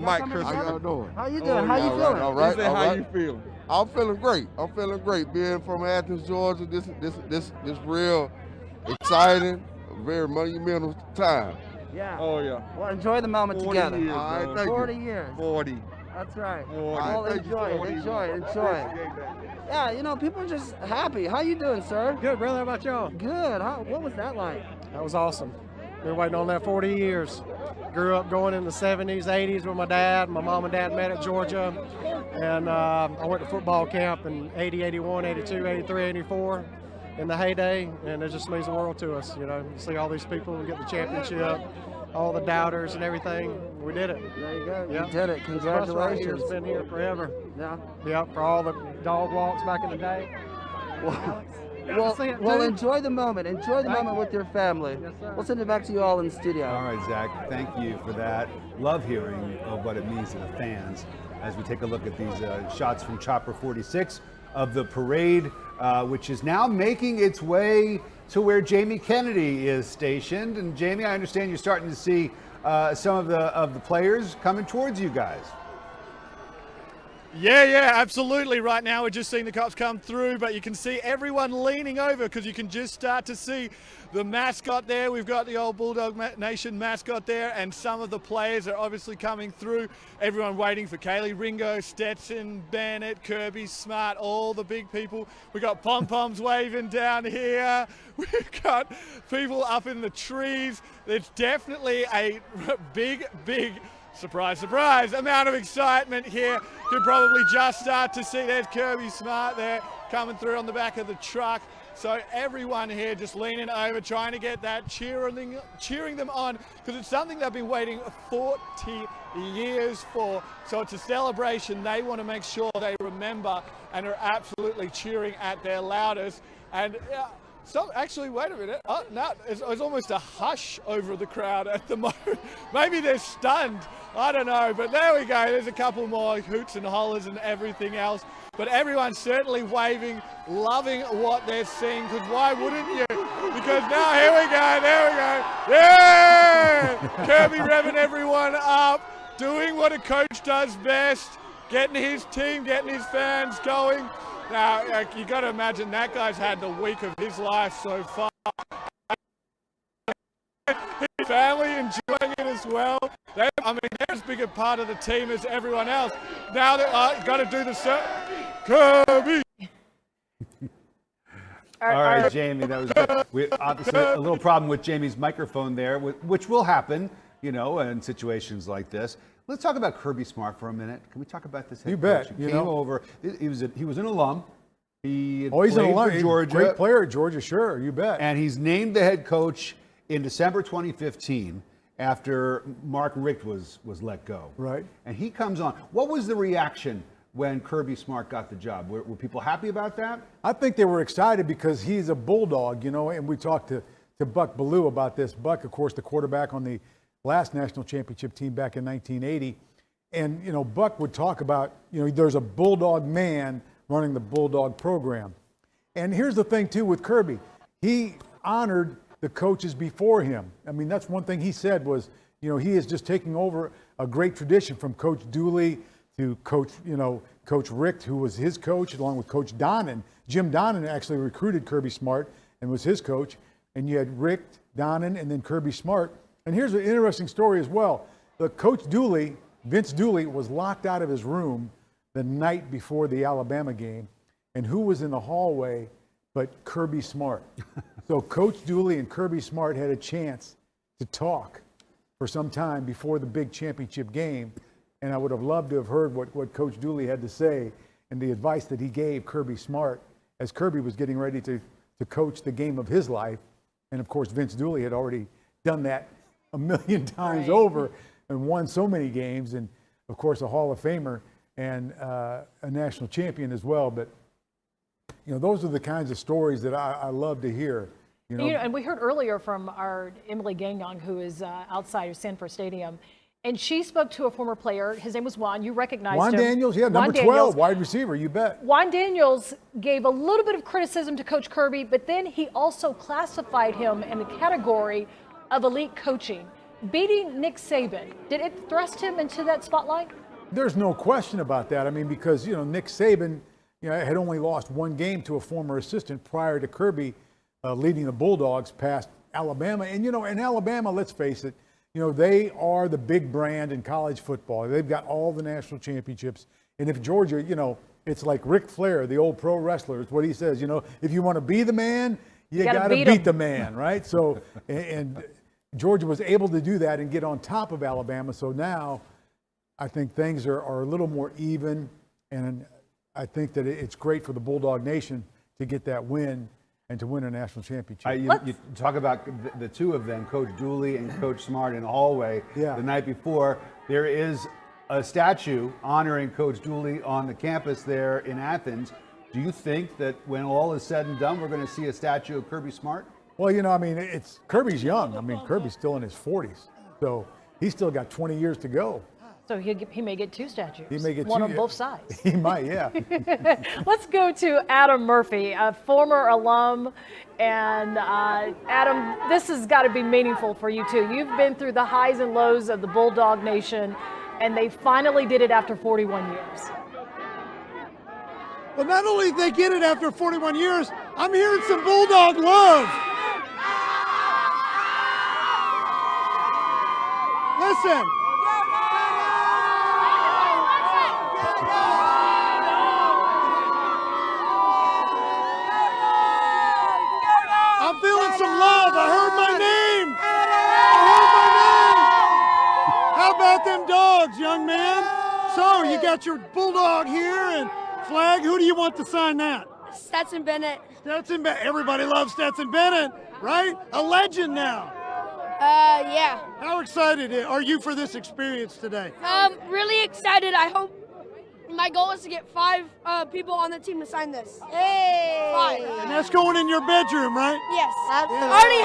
Mike Chris. How y'all doing? How you doing? How you feeling? All right. How All you right. feeling? I'm feeling great. I'm feeling great. Being from Athens, Georgia, this real exciting, very monumental time. Yeah. Oh yeah. Well, enjoy the moment 40 together. years, all right, thank 40 you. years. 40. That's right. 40. Well, Thank you enjoy so it. much. Enjoy it. Enjoy it. Appreciate that. Yeah, you know, people are just happy. How you doing, sir? Good, brother. How about y'all? Good. What was that like? That was awesome. Been waiting on that 40 years. Grew up going in the 70s, 80s with my dad. My mom and dad met at Georgia. And I went to football camp in 80, 81, 82, 83, 84 in the heyday. And it just means the world to us, you know. See all these people get the championship, all the doubters and everything. We did it. There you go. Yep. You did it. Congratulations. Right here has been here forever. Yeah. Yep, for all the dog walks back in the day. Well, enjoy the moment. Enjoy the moment with your family. Yes, sir. We'll send it back to you all in the studio. All right, Zach, thank you for that. Love hearing of what it means to the fans as we take a look at these shots from Chopper 46 of the parade, which is now making its way to where Jamie Kennedy is stationed. And Jamie, I understand you're starting to see some of the players coming towards you guys. Yeah, absolutely. Right now we're just seeing the cops come through, but you can see everyone leaning over because you can just start to see the mascot there. We've got the old Bulldog Nation mascot there, and some of the players are obviously coming through. Everyone waiting for Kaylee Ringo, Stetson Bennett, Kirby Smart, all the big people. We've got pom-poms waving down here. We've got people up in the trees. There's definitely a big surprise, amount of excitement here. You can probably just start to see there's Kirby Smart there coming through on the back of the truck. So everyone here just leaning over, trying to get that cheering them on, because it's something they've been waiting 40 years for. So it's a celebration they want to make sure they remember and are absolutely cheering at their loudest. And so actually, wait a minute. Oh, no, it's almost a hush over the crowd at the moment. Maybe they're stunned. I don't know. But there we go. There's a couple more hoots and hollers and everything else. But everyone's certainly waving, loving what they're seeing. Because why wouldn't you? Because now, here we go. There we go. Yeah! Kirby revving everyone up, doing what a coach does best, getting his team, getting his fans going. Now, you got to imagine that guy's had the week of his life so far. His family enjoying it as well. They're as big a part of the team as everyone else. Now they've got to do the Kirby. All right, Jamie, that was good. We obviously a little problem with Jamie's microphone there, which will happen, you know, in situations like this. Let's talk about Kirby Smart for a minute. Can we talk about this head You coach? bet. He came over. He was an alum. He had He's an played alum. for Georgia. Great player at Georgia, sure. You bet. And he's named the head coach in December 2015 after Mark Richt was let go. Right. And he comes on. What was the reaction when Kirby Smart got the job? Were people happy about that? I think they were excited because he's a bulldog, you know, and we talked to Buck Ballou about this. Buck, of course, the quarterback on the last national championship team back in 1980. And, you know, Buck would talk about, you know, there's a bulldog man running the bulldog program. And here's the thing, too, with Kirby. He honored the coaches before him. I mean, that's one thing he said was, you know, he is just taking over a great tradition from Coach Dooley to Coach Richt, who was his coach, along with Coach Donnan. Jim Donnan actually recruited Kirby Smart and was his coach. And you had Richt, Donnan, and then Kirby Smart. And here's an interesting story as well. The Coach Dooley, Vince Dooley, was locked out of his room the night before the Alabama game. And who was in the hallway but Kirby Smart? So Coach Dooley and Kirby Smart had a chance to talk for some time before the big championship game. And I would have loved to have heard what Coach Dooley had to say and the advice that he gave Kirby Smart as Kirby was getting ready to coach the game of his life. And of course, Vince Dooley had already done that a million times over and won so many games. And of course, a Hall of Famer and a national champion as well. But, you know, those are the kinds of stories that I love to hear. You know, and we heard earlier from our Emily Gagnon, who is outside of Sanford Stadium, and she spoke to a former player. His name was Juan. You recognized Juan him. Daniels, yeah, number 12, wide receiver, you bet. Juan Daniels gave a little bit of criticism to Coach Kirby, but then he also classified him in the category of elite coaching. beating Nick Saban, did it thrust him into that spotlight? There's no question about that. I mean, because, Nick Saban, had only lost one game to a former assistant prior to Kirby leading the Bulldogs past Alabama. And, in Alabama, let's face it, they are the big brand in college football. They've got all the national championships. And if Georgia, it's like Ric Flair, the old pro wrestler. It's what he says, if you want to be the man, you got to beat the man, right? So, and Georgia was able to do that and get on top of Alabama. So now I think things are a little more even. And I think that it's great for the Bulldog Nation to get that win and to win a national championship. You talk about the two of them, Coach Dooley and Coach Smart, in the hallway the night before. There is a statue honoring Coach Dooley on the campus there in Athens. Do you think that when all is said and done, we're going to see a statue of Kirby Smart? Well, it's Kirby's young. I mean, Kirby's still in his 40s, so he's still got 20 years to go. So he may get two statues. He may get one two, on both sides. He might, yeah. Let's go to Adam Murphy, a former alum. And Adam, this has got to be meaningful for you too. You've been through the highs and lows of the Bulldog Nation, and they finally did it after 41 years. Well, not only did they get it after 41 years, I'm hearing some Bulldog love. Listen. I'm feeling some love. I heard my name. How about them Dogs, young man? So you got your Bulldog here and flag. Who do you want to sign that? Stetson Bennett. Stetson Bennett. Everybody loves Stetson Bennett, right? A legend now. Yeah. How excited are you for this experience today? Really excited. I hope my goal is to get 5 people on the team to sign this. Hey! 5. And that's going in your bedroom, right? Yes. I already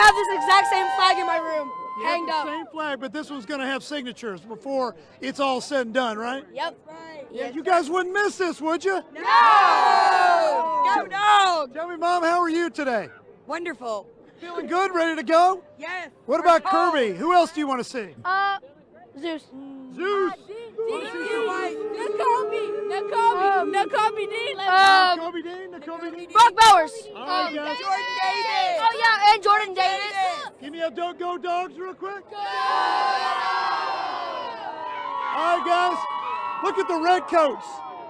have this exact same flag in my room. You hanged have up. the same flag, but this one's going to have signatures before it's all said and done, right? Yep. Right. Yeah, you guys wouldn't miss this, would you? No! Go Dogs! Tell me, Mom, how are you today? Wonderful. Feeling good? Ready to go? Yes. What about Kirby? Who else do you want to see? Zeus. Zeus. Nakobe Dean. Nakobe Dean. Brock Bowers. All right, guys. Jordan Davis. Oh yeah, and Jordan Davis. Give me a go Dogs real quick. All right, guys. Look at the red coats.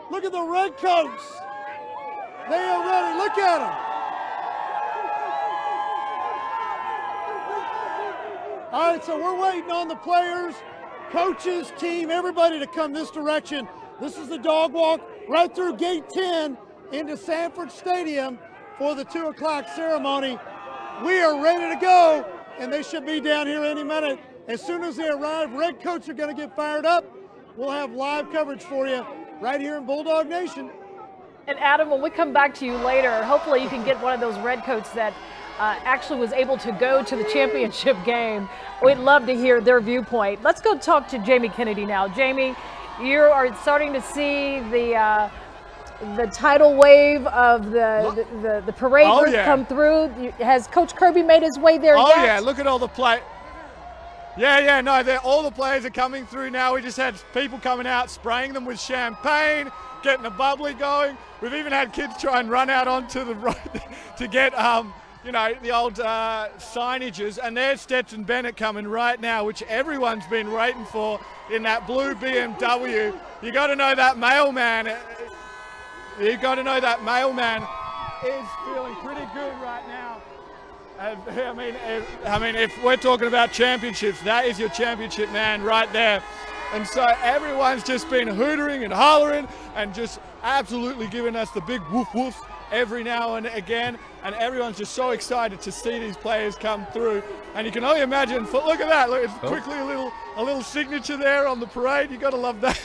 Look at the red coats. They are ready. Look at them. All right, so we're waiting on the players, coaches, team, everybody to come this direction. This is the dog walk right through gate 10 into Sanford Stadium for the 2 o'clock ceremony. We are ready to go, and they should be down here any minute. As soon as they arrive, red coats are going to get fired up. We'll have live coverage for you right here in Bulldog Nation. And Adam, when we come back to you later, hopefully you can get one of those red coats that actually was able to go to the championship game. We'd love to hear their viewpoint. Let's go talk to Jamie Kennedy now. Jamie, you are starting to see the tidal wave of the parade come through. Has Coach Kirby made his way there yet? Oh yeah, look at all the play. All the players are coming through now. We just had people coming out, spraying them with champagne, getting the bubbly going. We've even had kids try and run out onto the road to get the old signages. And there's Stetson Bennett coming right now, which everyone's been waiting for in that blue BMW. You got to know that mailman. You got to know that mailman is feeling pretty good right now. I mean, if we're talking about championships, that is your championship man right there. And so everyone's just been hootering and hollering and just absolutely giving us the big woof woof every now and again. And everyone's just so excited to see these players come through. And you can only imagine, look at that, look, it's quickly a little signature there on the parade. You got to love that.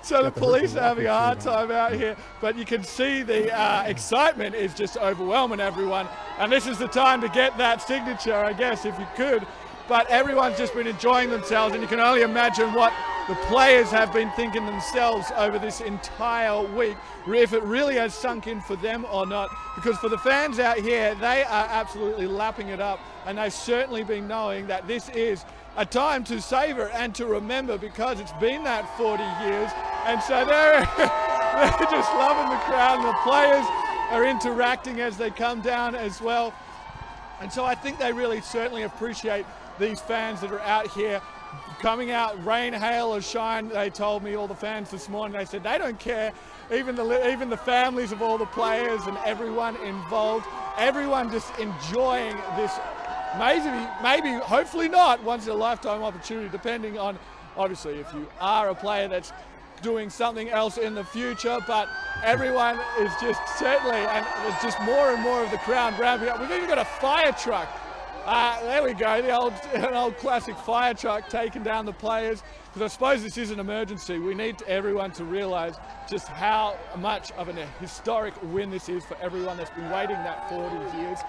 So the police are having a hard time out here, but you can see the excitement is just overwhelming everyone. And this is the time to get that signature, I guess, if you could. But everyone's just been enjoying themselves, and you can only imagine what the players have been thinking themselves over this entire week if it really has sunk in for them or not. Because for the fans out here, they are absolutely lapping it up, and they've certainly been knowing that this is a time to savor and to remember, because it's been that 40 years. And so they're just loving the crowd, and the players are interacting as they come down as well. And so I think they really certainly appreciate these fans that are out here, coming out, rain, hail, or shine. They told me, all the fans this morning, they said they don't care. Even the families of all the players and everyone involved, everyone just enjoying this maybe, hopefully not, once in a lifetime opportunity, depending on, obviously, if you are a player that's doing something else in the future. But everyone is just certainly, and it's just more and more of the crowd ramping up. We've even got a fire truck. There we go, an old classic fire truck taking down the players. Because I suppose this is an emergency. We need everyone to realize just how much of a historic win this is for everyone that's been waiting that 40 years.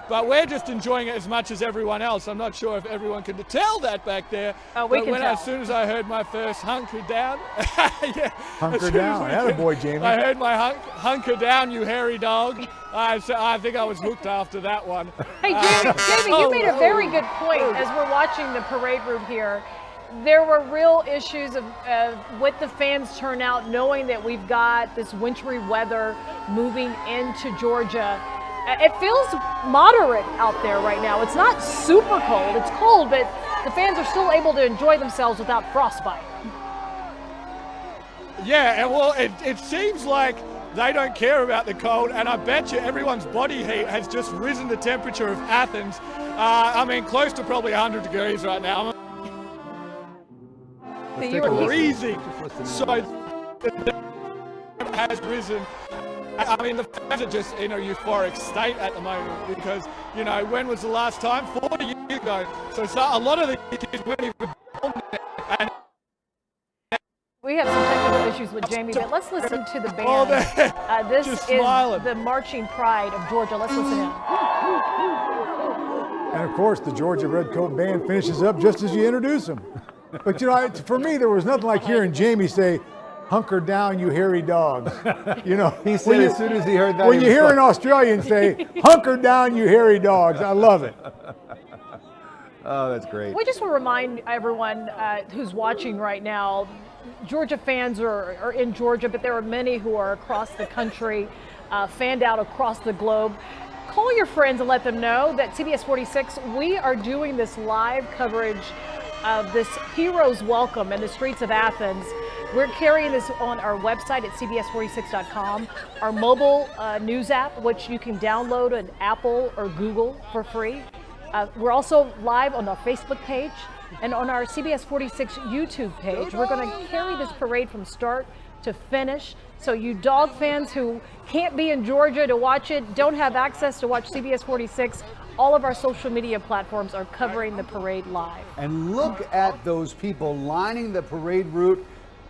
But we're just enjoying it as much as everyone else. I'm not sure if everyone can tell that back there. Oh, we can tell. As soon as I heard my first hunker down, yeah, hunker down, attaboy, Jamie. I heard my hunker down, you hairy dog. I think I was hooked after that one. Hey, Jamie, you made a very good point as we're watching the parade route here. There were real issues of with the fans turnout, knowing that we've got this wintry weather moving into Georgia. It feels moderate out there right now. It's not super cold. It's cold, but the fans are still able to enjoy themselves without frostbite. Yeah, and well, it seems like they don't care about the cold, and I bet you everyone's body heat has just risen the temperature of Athens. I mean, close to probably 100 degrees right now. Freezing. So it has risen. I mean, the fans are just in a euphoric state at the moment because, you know, when was the last time? 40 years ago. So a lot of the kids weren't even born there. And we have some technical issues with Jamie, but let's listen to the band. This is the Marching Pride of Georgia. Let's listen in. And of course, the Georgia Redcoat Band finishes up just as you introduce them. But you know, for me, there was nothing like hearing Jamie say, "Hunker down, you hairy dogs." You know, he said as soon as he heard that. When you hear an Australian say, "Hunker down, you hairy dogs," I love it. Oh, that's great. We just want to remind everyone who's watching right now, Georgia fans are in Georgia, but there are many who are across the country, fanned out across the globe. Call your friends and let them know that CBS 46, we are doing this live coverage of this Heroes Welcome in the streets of Athens. We're carrying this on our website at cbs46.com, our mobile news app, which you can download on Apple or Google for free. We're also live on our Facebook page and on our CBS 46 YouTube page. We're going to carry this parade from start to finish. So you dog fans who can't be in Georgia to watch it, don't have access to watch CBS 46, all of our social media platforms are covering the parade live. And look at those people lining the parade route.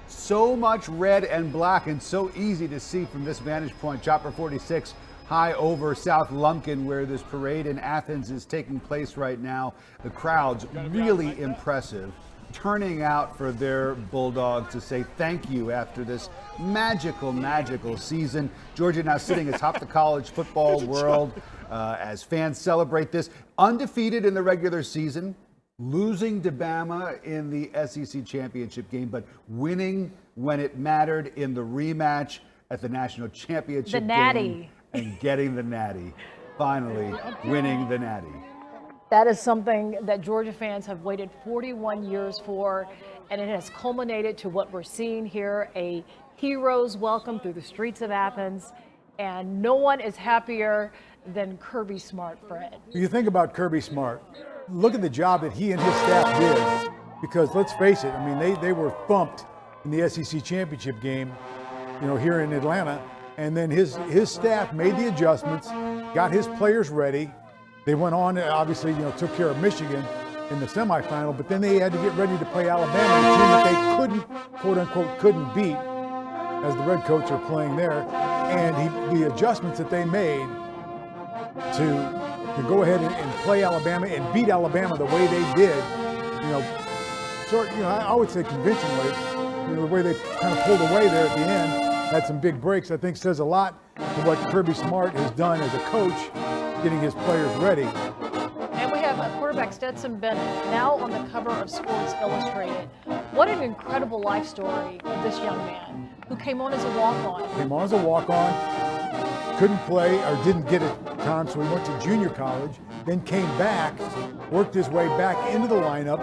So much red and black, and so easy to see from this vantage point. Chopper 46 high over South Lumpkin, where this parade in Athens is taking place right now. The crowd's really impressive, turning out for their Bulldogs to say thank you after this magical season. Georgia now sitting atop the college football world as fans celebrate this. Undefeated in the regular season, losing to Bama in the SEC championship game, but winning when it mattered in the rematch at the national championship game and getting the natty. Finally winning the natty. That is something that Georgia fans have waited 41 years for, and it has culminated to what we're seeing here, a hero's welcome through the streets of Athens, and no one is happier than Kirby Smart, Fred. You think about Kirby Smart, look at the job that he and his staff did, because let's face it, I mean, they were thumped in the SEC championship game, you know, here in Atlanta, and then his staff made the adjustments, got his players ready. They went on, obviously, you know, took care of Michigan in the semifinal, but then they had to get ready to play Alabama, a team that they couldn't, quote unquote, couldn't beat, as the Redcoats are playing there. And the adjustments that they made to go ahead and play Alabama and beat Alabama the way they did, you know, I would say convincingly, the way they kind of pulled away there at the end, had some big breaks, I think says a lot to what Kirby Smart has done as a coach, getting his players ready. And we have a quarterback, Stetson Bennett, now on the cover of Sports Illustrated. What an incredible life story of this young man who came on as a walk-on. Came on as a walk-on, couldn't play or didn't get it time, so he went to junior college, then came back, worked his way back into the lineup,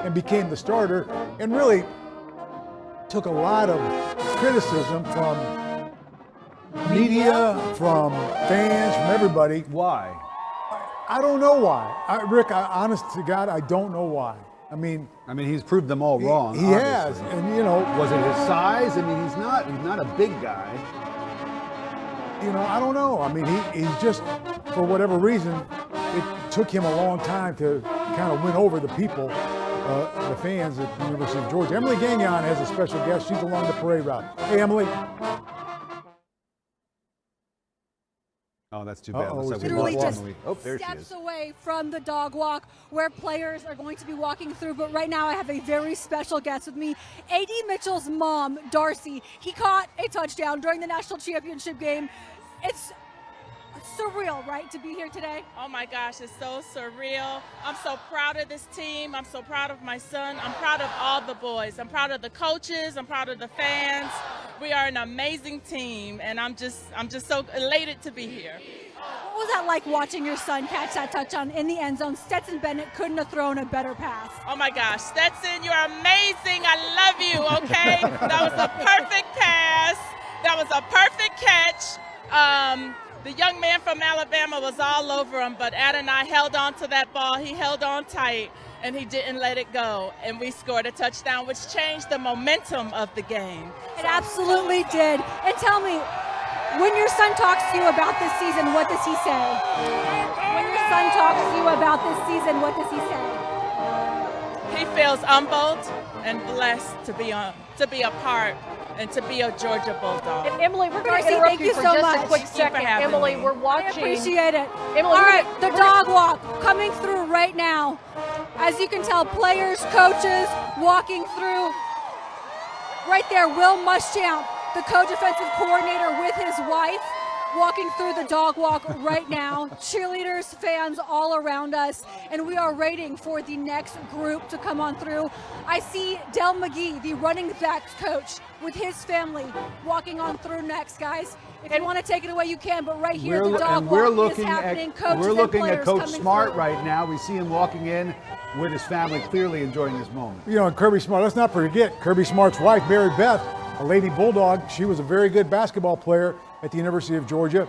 and became the starter, and really took a lot of criticism from media, from fans, from everybody. Why? I don't know why. Rick, honest to God, I don't know why. I mean, he's proved them all wrong. He has, and was it his size? I mean, he's not a big guy. I don't know. I mean, he's just, for whatever reason, it took him a long time to kind of win over the people, the fans at the University of Georgia. Emily Gagnon has a special guest. She's along the parade route. Hey, Emily. Oh, that's too bad. Literally just there she steps is. away from the dog walk where players are going to be walking through. But right now I have a very special guest with me. A.D. Mitchell's mom, Darcy. He caught a touchdown during the national championship game. It's surreal, right, to be here today? Oh my gosh, it's so surreal. I'm so proud of this team. I'm so proud of my son. I'm proud of all the boys. I'm proud of the coaches. I'm proud of the fans. We are an amazing team, and I'm just so elated to be here. What was that like watching your son catch that touchdown in the end zone? Stetson Bennett couldn't have thrown a better pass. Oh my gosh, Stetson, you're amazing. I love you, okay? That was a perfect pass. That was a perfect catch. The young man from Alabama was all over him, but Adonai held on to that ball. He held on tight, and he didn't let it go. And we scored a touchdown, which changed the momentum of the game. It absolutely did. And tell me, when your son talks to you about this season, what does he say? When your son talks to you about this season, what does he say? He feels humbled and blessed to be a part and to be a Georgia Bulldog. And Emily, we're going to interrupt you for just a quick second. Emily, we're watching. I appreciate it. Emily, all right, the dog walk coming through right now. As you can tell, players, coaches walking through. Right there, Will Muschamp, the co-defensive coordinator with his wife, walking through the dog walk right now. Cheerleaders, fans all around us, and we are waiting for the next group to come on through. I see Del McGee, the running backs coach, with his family walking on through next, guys. If you want to take it away, you can, but right here, the dog walk is happening. We're looking at Coach Smart right now. We see him walking in with his family, clearly enjoying this moment. And Kirby Smart, let's not forget, Kirby Smart's wife, Mary Beth, a Lady Bulldog. She was a very good basketball player at the University of Georgia,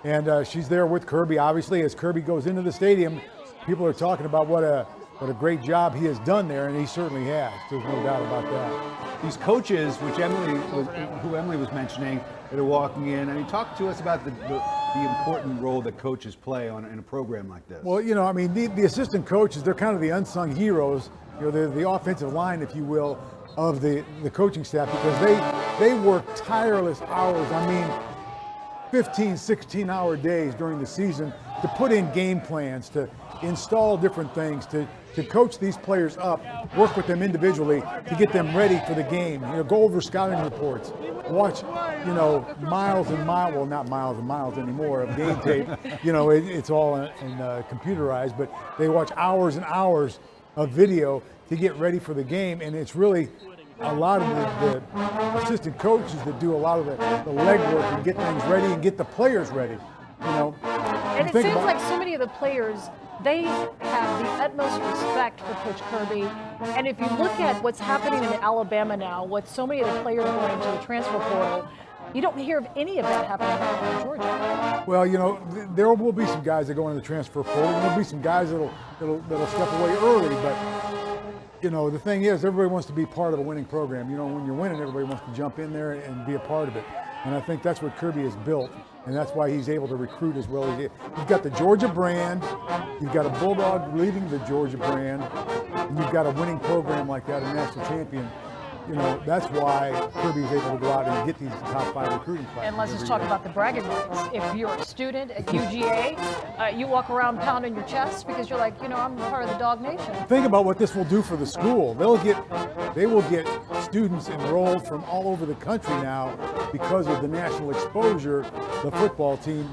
and she's there with Kirby. Obviously, as Kirby goes into the stadium, people are talking about what a great job he has done there, and he certainly has. There's no doubt about that. These coaches, who Emily was mentioning, that are walking in. I mean, talk to us about the important role that coaches play in a program like this. Well, the assistant coaches, they're kind of the unsung heroes. They're the offensive line, if you will, of the coaching staff, because they work tireless hours. 15, 16-hour days during the season to put in game plans, to install different things, to coach these players up, work with them individually to get them ready for the game. Go over scouting reports, watch, miles and miles, well, not miles and miles anymore of game tape. It's all in computerized, but they watch hours and hours of video to get ready for the game, and it's really a lot of the assistant coaches that do a lot of the legwork and get things ready and get the players ready. And it seems like so many of the players, they have the utmost respect for Coach Kirby. And if you look at what's happening in Alabama now, with so many of the players going into the transfer portal, you don't hear of any of that happening in Georgia. Well, there will be some guys that go into the transfer portal. There'll be some guys that'll step away early, but the thing is, everybody wants to be part of a winning program. When you're winning, everybody wants to jump in there and be a part of it. And I think that's what Kirby has built, and that's why he's able to recruit as well as he is. You've got the Georgia brand, you've got a Bulldog leading the Georgia brand, and you've got a winning program like that, a national champion. that's why Kirby's able to go out and get these top 5 recruiting classes. And let's just talk about the bragging rights. If you're a student at UGA, you walk around pounding your chest because you're like, I'm part of the Dog Nation. Think about what this will do for the school. They will get students enrolled from all over the country now because of the national exposure the football team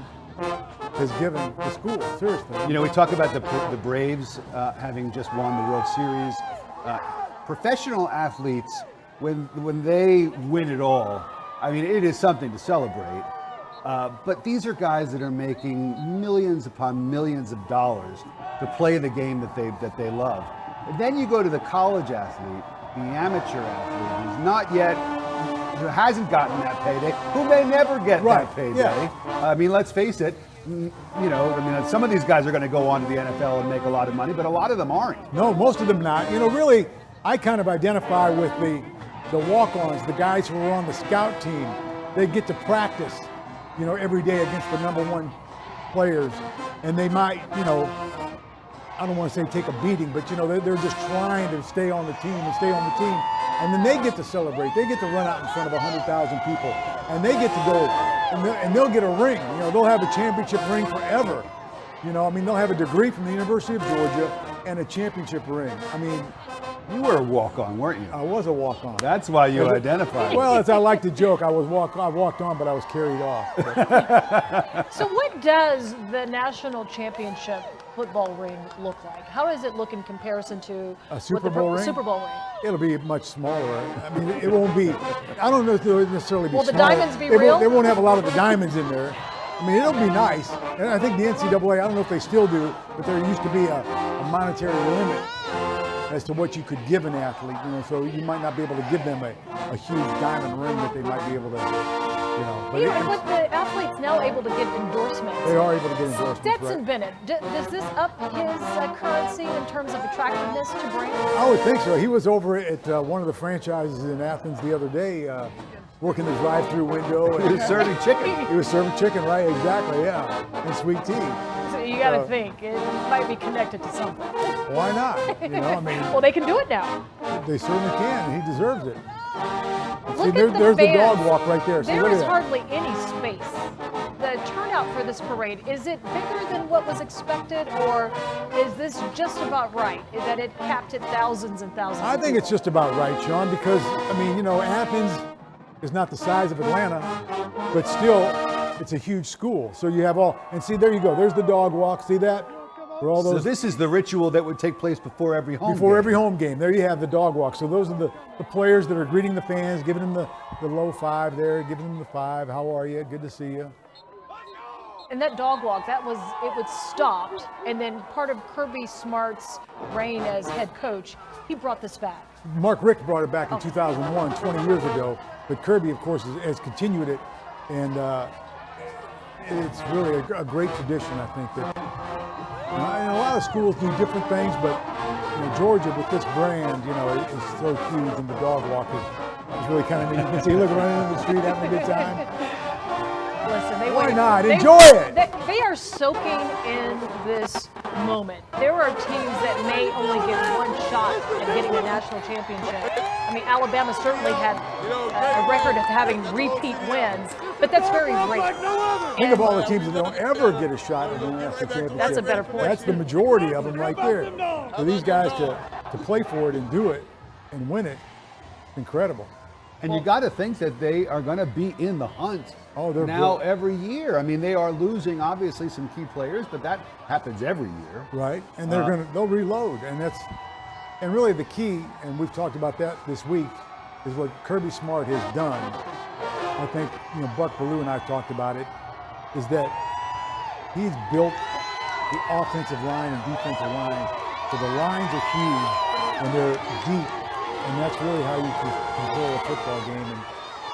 has given the school. Seriously. We talk about the Braves having just won the World Series. Professional athletes, when they win it all, I mean, it is something to celebrate. But these are guys that are making millions upon millions of dollars to play the game that they love. And then you go to the college athlete, the amateur athlete, who hasn't gotten that payday, who may never get that payday. Yeah. I mean, let's face it. Some of these guys are going to go on to the NFL and make a lot of money, but a lot of them aren't. No, most of them not. Really, I kind of identify with the walk-ons, the guys who are on the scout team. They get to practice, every day against the #1 players, and they might, I don't want to say take a beating, but they're just trying to stay on the team, and then they get to celebrate. They get to run out in front of 100,000 people, and they get to go, and they'll get a ring. They'll have a championship ring forever. They'll have a degree from the University of Georgia and a championship ring. You were a walk-on, weren't you? I was a walk-on. That's why you identified. Well, as I like to joke, I walked on, but I was carried off. So what does the national championship football ring look like? How does it look in comparison to a Super Bowl ring? Super Bowl ring? It'll be much smaller. It won't be. I don't know if it'll necessarily be. Will the smaller. diamonds be real? They won't have a lot of the diamonds in there. It'll be nice. And I think the NCAA, I don't know if they still do, but there used to be a monetary limit as to what you could give an athlete, so you might not be able to give them a huge diamond ring that they might be able to, But with the athletes now able to get endorsements. They are able to get endorsements. Stetson Bennett, does this up his currency in terms of attractiveness to brands? I would think so. He was over at one of the franchises in Athens the other day, working the drive-through window. He was serving chicken. He was serving chicken, right? Exactly, yeah, and sweet tea. So you got to think it might be connected to something. Why not? Well, they can do it now. They certainly can. And he deserves it. Look See, at there's fans. the dog walk right there. There is hardly any space. The turnout for this parade, is it bigger than what was expected, or is this just about right, that it capped at thousands and thousands I think it's just about right, Sean, because, Athens is not the size of Atlanta, but still, it's a huge school. So you have and see, there you go. There's the dog walk. See that? So this is the ritual that would take place before every home game. Before every home game. There you have the dog walk. So those are the players that are greeting the fans, giving them the low five there, giving them the 5. How are you? Good to see you. And that dog walk, it was stopped, and then part of Kirby Smart's reign as head coach, he brought this back. Mark Richt brought it back in 2001, 20 years ago, but Kirby, of course, has continued it, and it's really a great tradition, I think. That and a lot of schools do different things, but Georgia with this brand, is so huge, and the dog walk is really kind of neat. You can see, look, running in the street having a good time. Listen, why not? Enjoy it. They are soaking in this moment. There are teams that may only get one shot at getting a national championship. Alabama certainly had a record of having repeat wins, but that's very rare. Think of all the teams that don't ever get a shot at the national championship. That's a better point. That's the majority of them right there. For these guys to play for it and do it and win it, incredible. And you got to think that they are going to be in the hunt now every year. They are losing obviously some key players, but that happens every year. Right, and they'll reload, and really the key, and we've talked about that this week, is what Kirby Smart has done. I think Buck Bellew and I talked about it, is that he's built the offensive line and defensive lines, so the lines are huge and they're deep. And that's really how you can control a football game,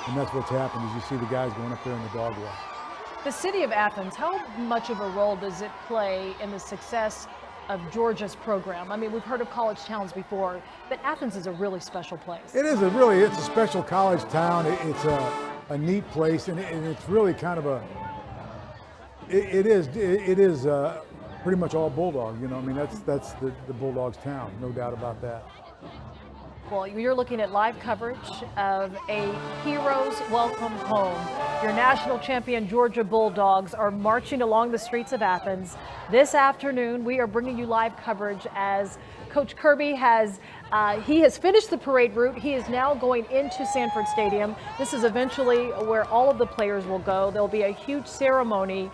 and that's what's happened is you see the guys going up there in the dog walk. The city of Athens, how much of a role does it play in the success of Georgia's program? We've heard of college towns before, but Athens is a really special place. It is it's a special college town. It's a neat place, and it's really kind of it is pretty much all Bulldog. That's the Bulldogs town, no doubt about that. Well, you're looking at live coverage of a Heroes Welcome Home. Your national champion Georgia Bulldogs are marching along the streets of Athens. This afternoon, we are bringing you live coverage as Coach Kirby has finished the parade route. He is now going into Sanford Stadium. This is eventually where all of the players will go. There'll be a huge ceremony.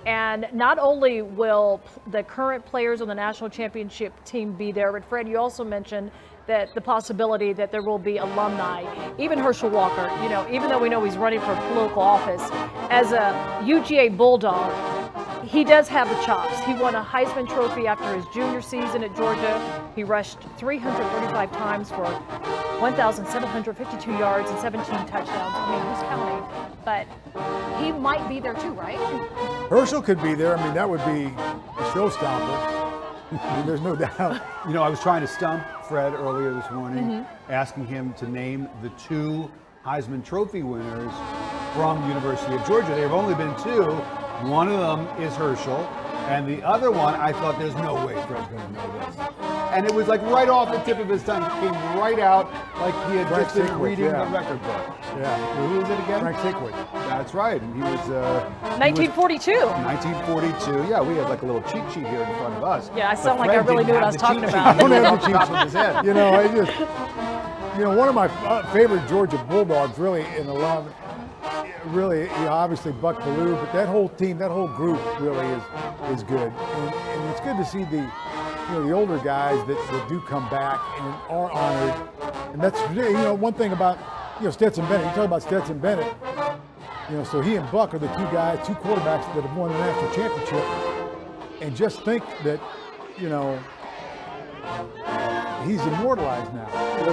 And not only will the current players on the national championship team be there, but Fred, you also mentioned that the possibility that there will be alumni, even Herschel Walker, you know, even though we know he's running for political office, as a UGA Bulldog, he does have the chops. He won a Heisman Trophy after his junior season at Georgia. He rushed 335 times for 1,752 yards and 17 touchdowns. I mean, who's counting? But he might be there too, right? Herschel could be there. I mean, that would be a showstopper. I mean, there's no doubt. You know, I was trying to stump Fred earlier this morning, asking him to name the 2 Heisman Trophy winners from the University of Georgia. There have only been 2. One of them is Herschel, and the other one, I thought, there's no way Fred's going to know this. And it was like right off the tip of his tongue. It came right out like he had just been reading the record book. Yeah. Who was it again? Frank Sickwick. That's right. And he was 1942. 1942. Yeah, we had like a little cheat sheet here in front of us. Yeah, I sound like I really knew what I was talking about. I don't have the cheat sheet. His head. You know, I just, you know, one of my favorite Georgia Bulldogs, really, in alum, really, you know, obviously Buck Bellew, but that whole team, that whole group really is good. And it's good to see the older guys that do come back and are honored. And that's, you know, one thing about, you know, Stetson Bennett. You talk about Stetson Bennett, you know, so he and Buck are the 2 quarterbacks that have won the national championship. And just think that, you know, he's immortalized now. You know,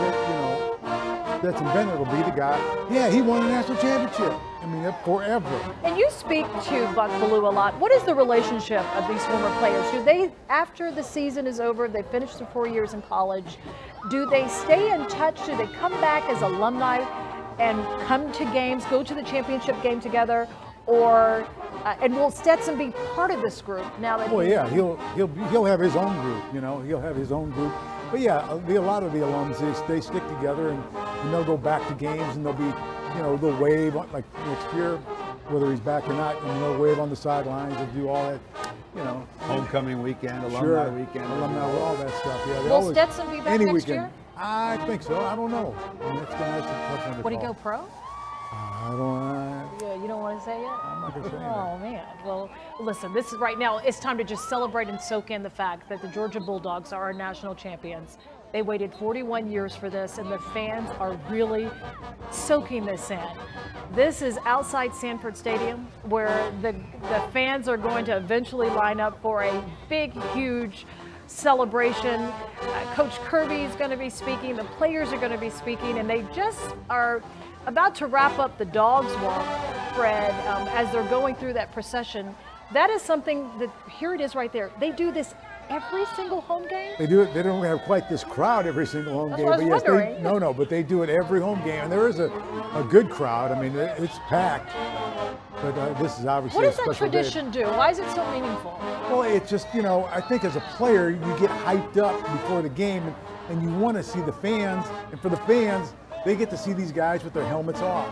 Stetson Bennett will be the guy. Yeah, he won the national championship. I mean, forever. And you speak to Buck Bellew a lot. What is the relationship of these former players? Do they, after the season is over, they finish their 4 years in college, do they stay in touch? Do they come back as alumni and come to games, go to the championship game together? Or and will Stetson be part of this group now that? Well, yeah, he'll have his own group. You know, he'll have his own group. But yeah, a lot of the alums, they stick together and they'll go back to games and they'll be, you know, they'll wave like next year, whether he's back or not, and they'll wave on the sidelines and do all that, you know. Homecoming weekend, alumni weekend. Alumni, all that stuff. Yeah. Will Stetson be back next year? I think so. I don't know. I mean, that's a tough one to Would he call. go pro? I don't. Yeah, you don't want to say it? I'm not going to say anything. Oh, man. Well, listen, this is right now, it's time to just celebrate and soak in the fact that the Georgia Bulldogs are our national champions. They waited 41 years for this, and the fans are really soaking this in. This is outside Sanford Stadium, where the fans are going to eventually line up for a big, huge celebration. Coach Kirby is going to be speaking. The players are going to be speaking, and they just are about to wrap up the Dawgs walk, Fred, as they're going through that procession. That is something that, here it is right there. They do this every single home game? They do it. They don't have quite this crowd every single home game. That's what I was wondering. But they do it every home game, and there is a good crowd. I mean, it's packed. But this is obviously a special day. What does that tradition do? Why is it so meaningful? Well, it's just, you know, I think as a player, you get hyped up before the game, and you want to see the fans. And for the fans, they get to see these guys with their helmets off.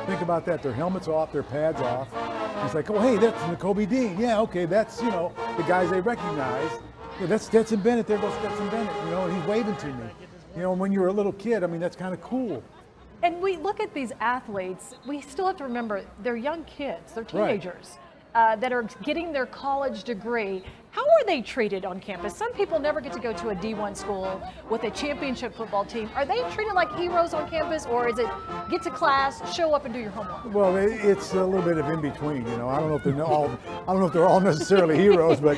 Think about that. Their helmets off, their pads off. It's like, oh, hey, that's Nakobe Dean. Yeah, okay, that's, you know, the guys they recognize. Yeah, that's Stetson Bennett. There goes Stetson Bennett. You know, and he's waving to me. You know, when you were a little kid, I mean, that's kind of cool. And we look at these athletes, we still have to remember they're young kids, they're teenagers that are getting their college degree. How are they treated on campus? Some people never get to go to a D1 school with a championship football team. Are they treated like heroes on campus, or is it get to class, show up, and do your homework? Well, it's a little bit of in between. You know, I don't know if they're all, I don't know if they're all necessarily heroes, but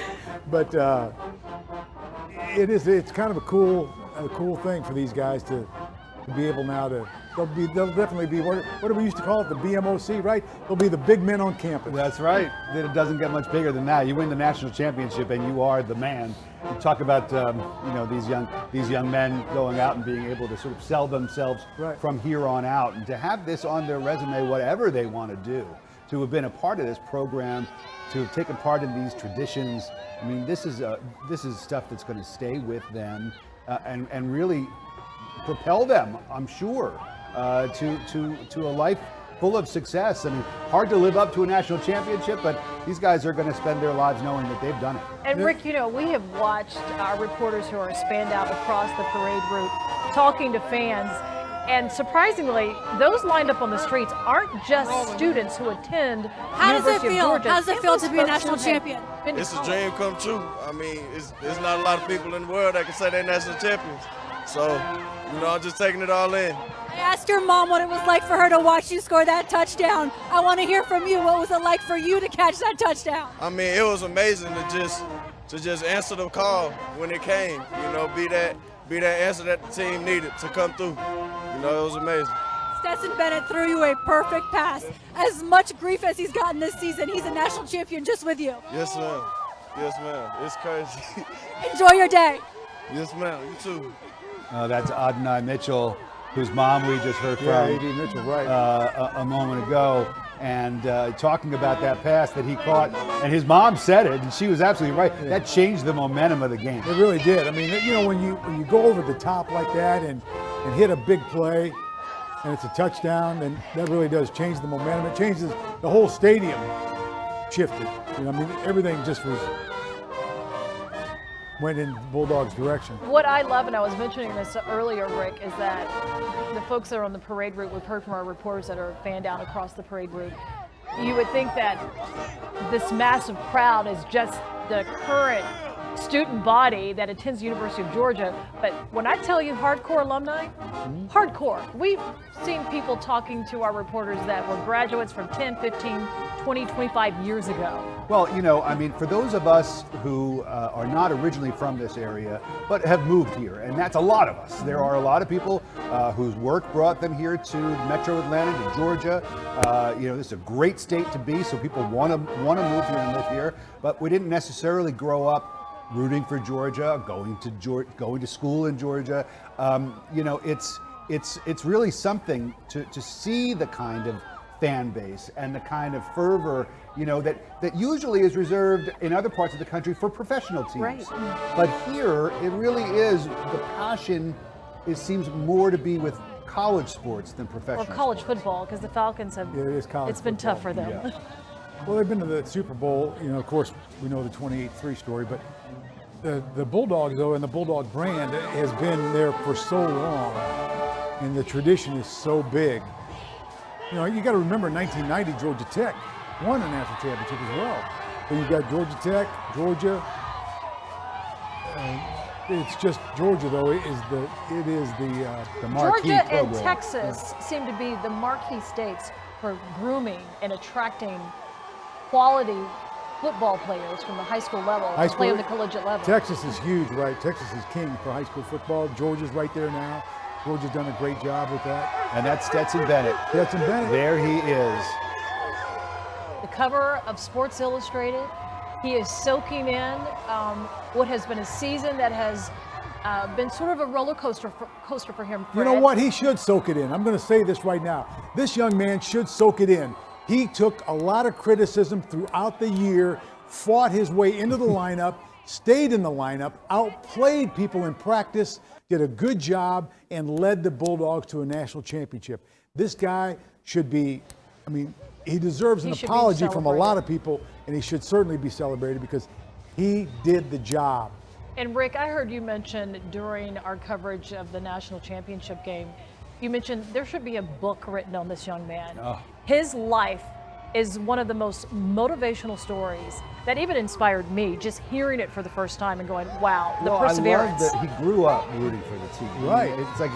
it's kind of a cool thing for these guys to be able now to. They'll definitely be, what do we used to call it, the BMOC, right? They'll be the big men on campus. That's right. It doesn't get much bigger than that. You win the national championship and you are the man. You talk about you know, these young men going out and being able to sort of sell themselves from here on out, and to have this on their resume, whatever they want to do, to have been a part of this program, to have taken part in these traditions. I mean, this is stuff that's going to stay with them and really propel them, I'm sure, to a life full of success. I mean, hard to live up to a national championship, but these guys are going to spend their lives knowing that they've done it. And Rick, you know, we have watched our reporters who are spanned out across the parade route talking to fans. And surprisingly, those lined up on the streets aren't just students who attend University of Georgia. How does it feel to be a national champion? It's a dream come true. I mean, there's not a lot of people in the world that can say they're national champions. So, you know, I'm just taking it all in. I asked your mom what it was like for her to watch you score that touchdown. I want to hear from you. What was it like for you to catch that touchdown? I mean, it was amazing to just answer the call when it came. You know, be that answer that the team needed to come through. You know, it was amazing. Stetson Bennett threw you a perfect pass. As much grief as he's gotten this season, he's a national champion just with you. Yes, ma'am. Yes, ma'am. It's crazy. Enjoy your day. Yes, ma'am. You too. That's Adonai Mitchell, whose mom we just heard from A.D. Mitchell, right. a moment ago, and talking about that pass that he caught, and his mom said it, and she was absolutely right. Yeah. That changed the momentum of the game. It really did. I mean, you know, when you go over the top like that and hit a big play, and it's a touchdown, then that really does change the momentum. It changes the whole stadium. Shifted. You know, I mean, everything just went in Bulldogs' direction. What I love, and I was mentioning this earlier, Rick, is that the folks that are on the parade route, we've heard from our reporters that are fanned out across the parade route, you would think that this massive crowd is just the current student body that attends the University of Georgia. But when I tell you hardcore alumni, hardcore. We've seen people talking to our reporters that were graduates from 10, 15, 20, 25 years ago. Well, you know, I mean, for those of us who are not originally from this area, but have moved here, and that's a lot of us. There are a lot of people whose work brought them here to Metro Atlanta, to Georgia. You know, this is a great state to be, so people want to move here and live here. But we didn't necessarily grow up rooting for Georgia, going to school in Georgia. You know, it's really something to see the kind of fan base and the kind of fervor, you know, that usually is reserved in other parts of the country for professional teams. Right. But here, it really is, the passion seems more to be with college sports than professional Or college sports. football, because the Falcons have, it's been tough for them. Yeah. Well, they've been to the Super Bowl. You know, of course, we know the 28-3 story, but the Bulldogs, though, and the Bulldog brand has been there for so long, and the tradition is so big. You know, you got to remember, in 1990, Georgia Tech won a national championship as well. So you've got Georgia Tech, Georgia. It's just Georgia, though. It is the marquee Georgia program. and Texas seem to be the marquee states for grooming and attracting quality football players from the high school level to play on the collegiate level. Texas is huge, right? Texas is king for high school football. Georgia's right there now. Georgia's done a great job with that. And that's Stetson Bennett. Stetson Bennett. There he is. The cover of Sports Illustrated. He is soaking in what has been a season that has been sort of a roller coaster for him. You know what? He should soak it in. I'm going to say this right now. This young man should soak it in. He took a lot of criticism throughout the year, fought his way into the lineup, stayed in the lineup, outplayed people in practice, did a good job, and led the Bulldogs to a national championship. This guy should be, I mean, he deserves an apology from a lot of people, and he should certainly be celebrated because he did the job. And Rick, I heard you mention during our coverage of the national championship game, you mentioned there should be a book written on this young man. Oh. His life is one of the most motivational stories that even inspired me, just hearing it for the first time and going, wow, the perseverance. I love that he grew up rooting for the team. Right. It's like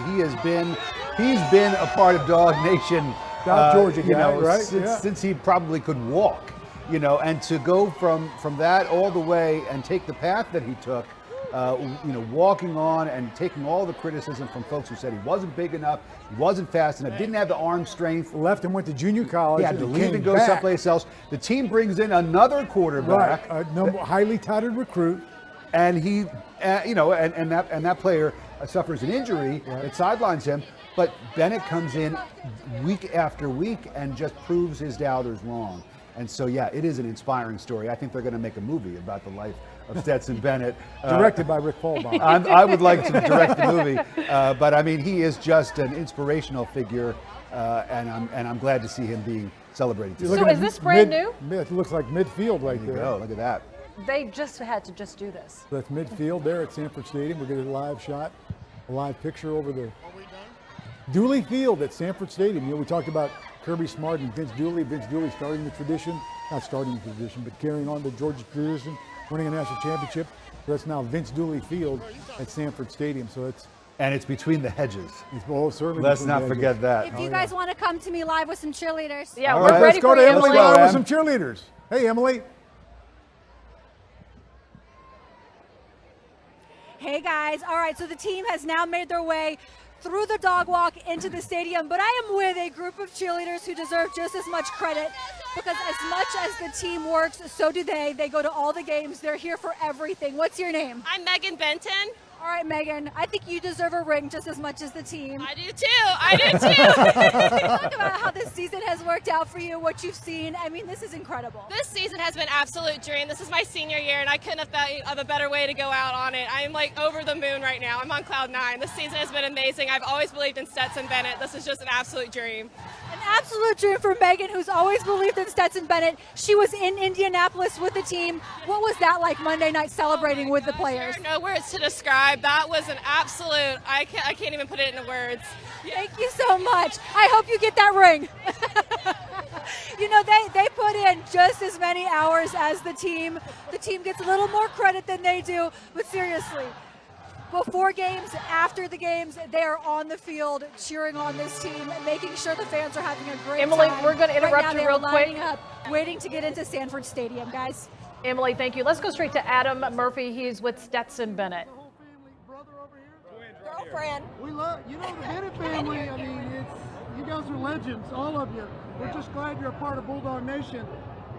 he's been a part of Dog Nation, South Georgia you guy, know, right? since he probably could walk, you know, and to go from that all the way and take the path that he took, you know, walking on and taking all the criticism from folks who said he wasn't big enough, he wasn't fast enough, didn't have the arm strength. Left and went to junior college. He had to leave and go someplace else. The team brings in another quarterback, right? Highly touted recruit, and he, you know, and that player suffers an injury that sidelines him. But Bennett comes in week after week and just proves his doubters wrong. And so, yeah, it is an inspiring story. I think they're going to make a movie about the life of Stetson Bennett. Directed by Rick Fallbaum. I would like to direct the movie, but I mean, he is just an inspirational figure, and I'm glad to see him being celebrated today. So is this brand new? It looks like midfield right there. Oh, look at that. They just had to just do this. So that's midfield there at Sanford Stadium. We're getting a live shot, a live picture over the Dooley Field at Sanford Stadium. You know, we talked about Kirby Smart and Vince Dooley. Vince Dooley starting the tradition, not starting the tradition, but carrying on the Georgia tradition, winning a national championship. So that's now Vince Dooley Field at Sanford Stadium. So it's between the hedges. Certainly. Let's not forget that. If you guys want to come to me live with some cheerleaders. Yeah, All we're right, ready let's go for to you, Emily Emily. with some cheerleaders. Hey, Emily. Hey guys, all right, so the team has now made their way through the dog walk into the stadium, but I am with a group of cheerleaders who deserve just as much credit because as much as the team works, so do they. They go to all the games. They're here for everything. What's your name? I'm Megan Benton. All right, Megan, I think you deserve a ring just as much as the team. I do too. I do too. Talk about how this season has worked out for you, what you've seen. I mean, this is incredible. This season has been absolute dream. This is my senior year, and I couldn't have thought of a better way to go out on it. I'm like over the moon right now. I'm on cloud 9. This season has been amazing. I've always believed in Stetson Bennett. This is just an absolute dream. An absolute dream for Megan, who's always believed in Stetson Bennett. She was in Indianapolis with the team. What was that like Monday night celebrating with the players? There are no words to describe. That was an absolute, I can't even put it into words. Thank you so much. I hope you get that ring. You know, they put in just as many hours as the team. The team gets a little more credit than they do, but seriously, before games, after the games, they are on the field cheering on this team, making sure the fans are having a great Emily, time. we're going to interrupt right now, you real quick. lining up, waiting to get into Sanford Stadium, guys. Emily, thank you. Let's go straight to Adam Murphy. He's with Stetson Bennett. Girlfriend. We love, you know, the Bennett family, I mean, you guys are legends, all of you. We're just glad you're a part of Bulldog Nation.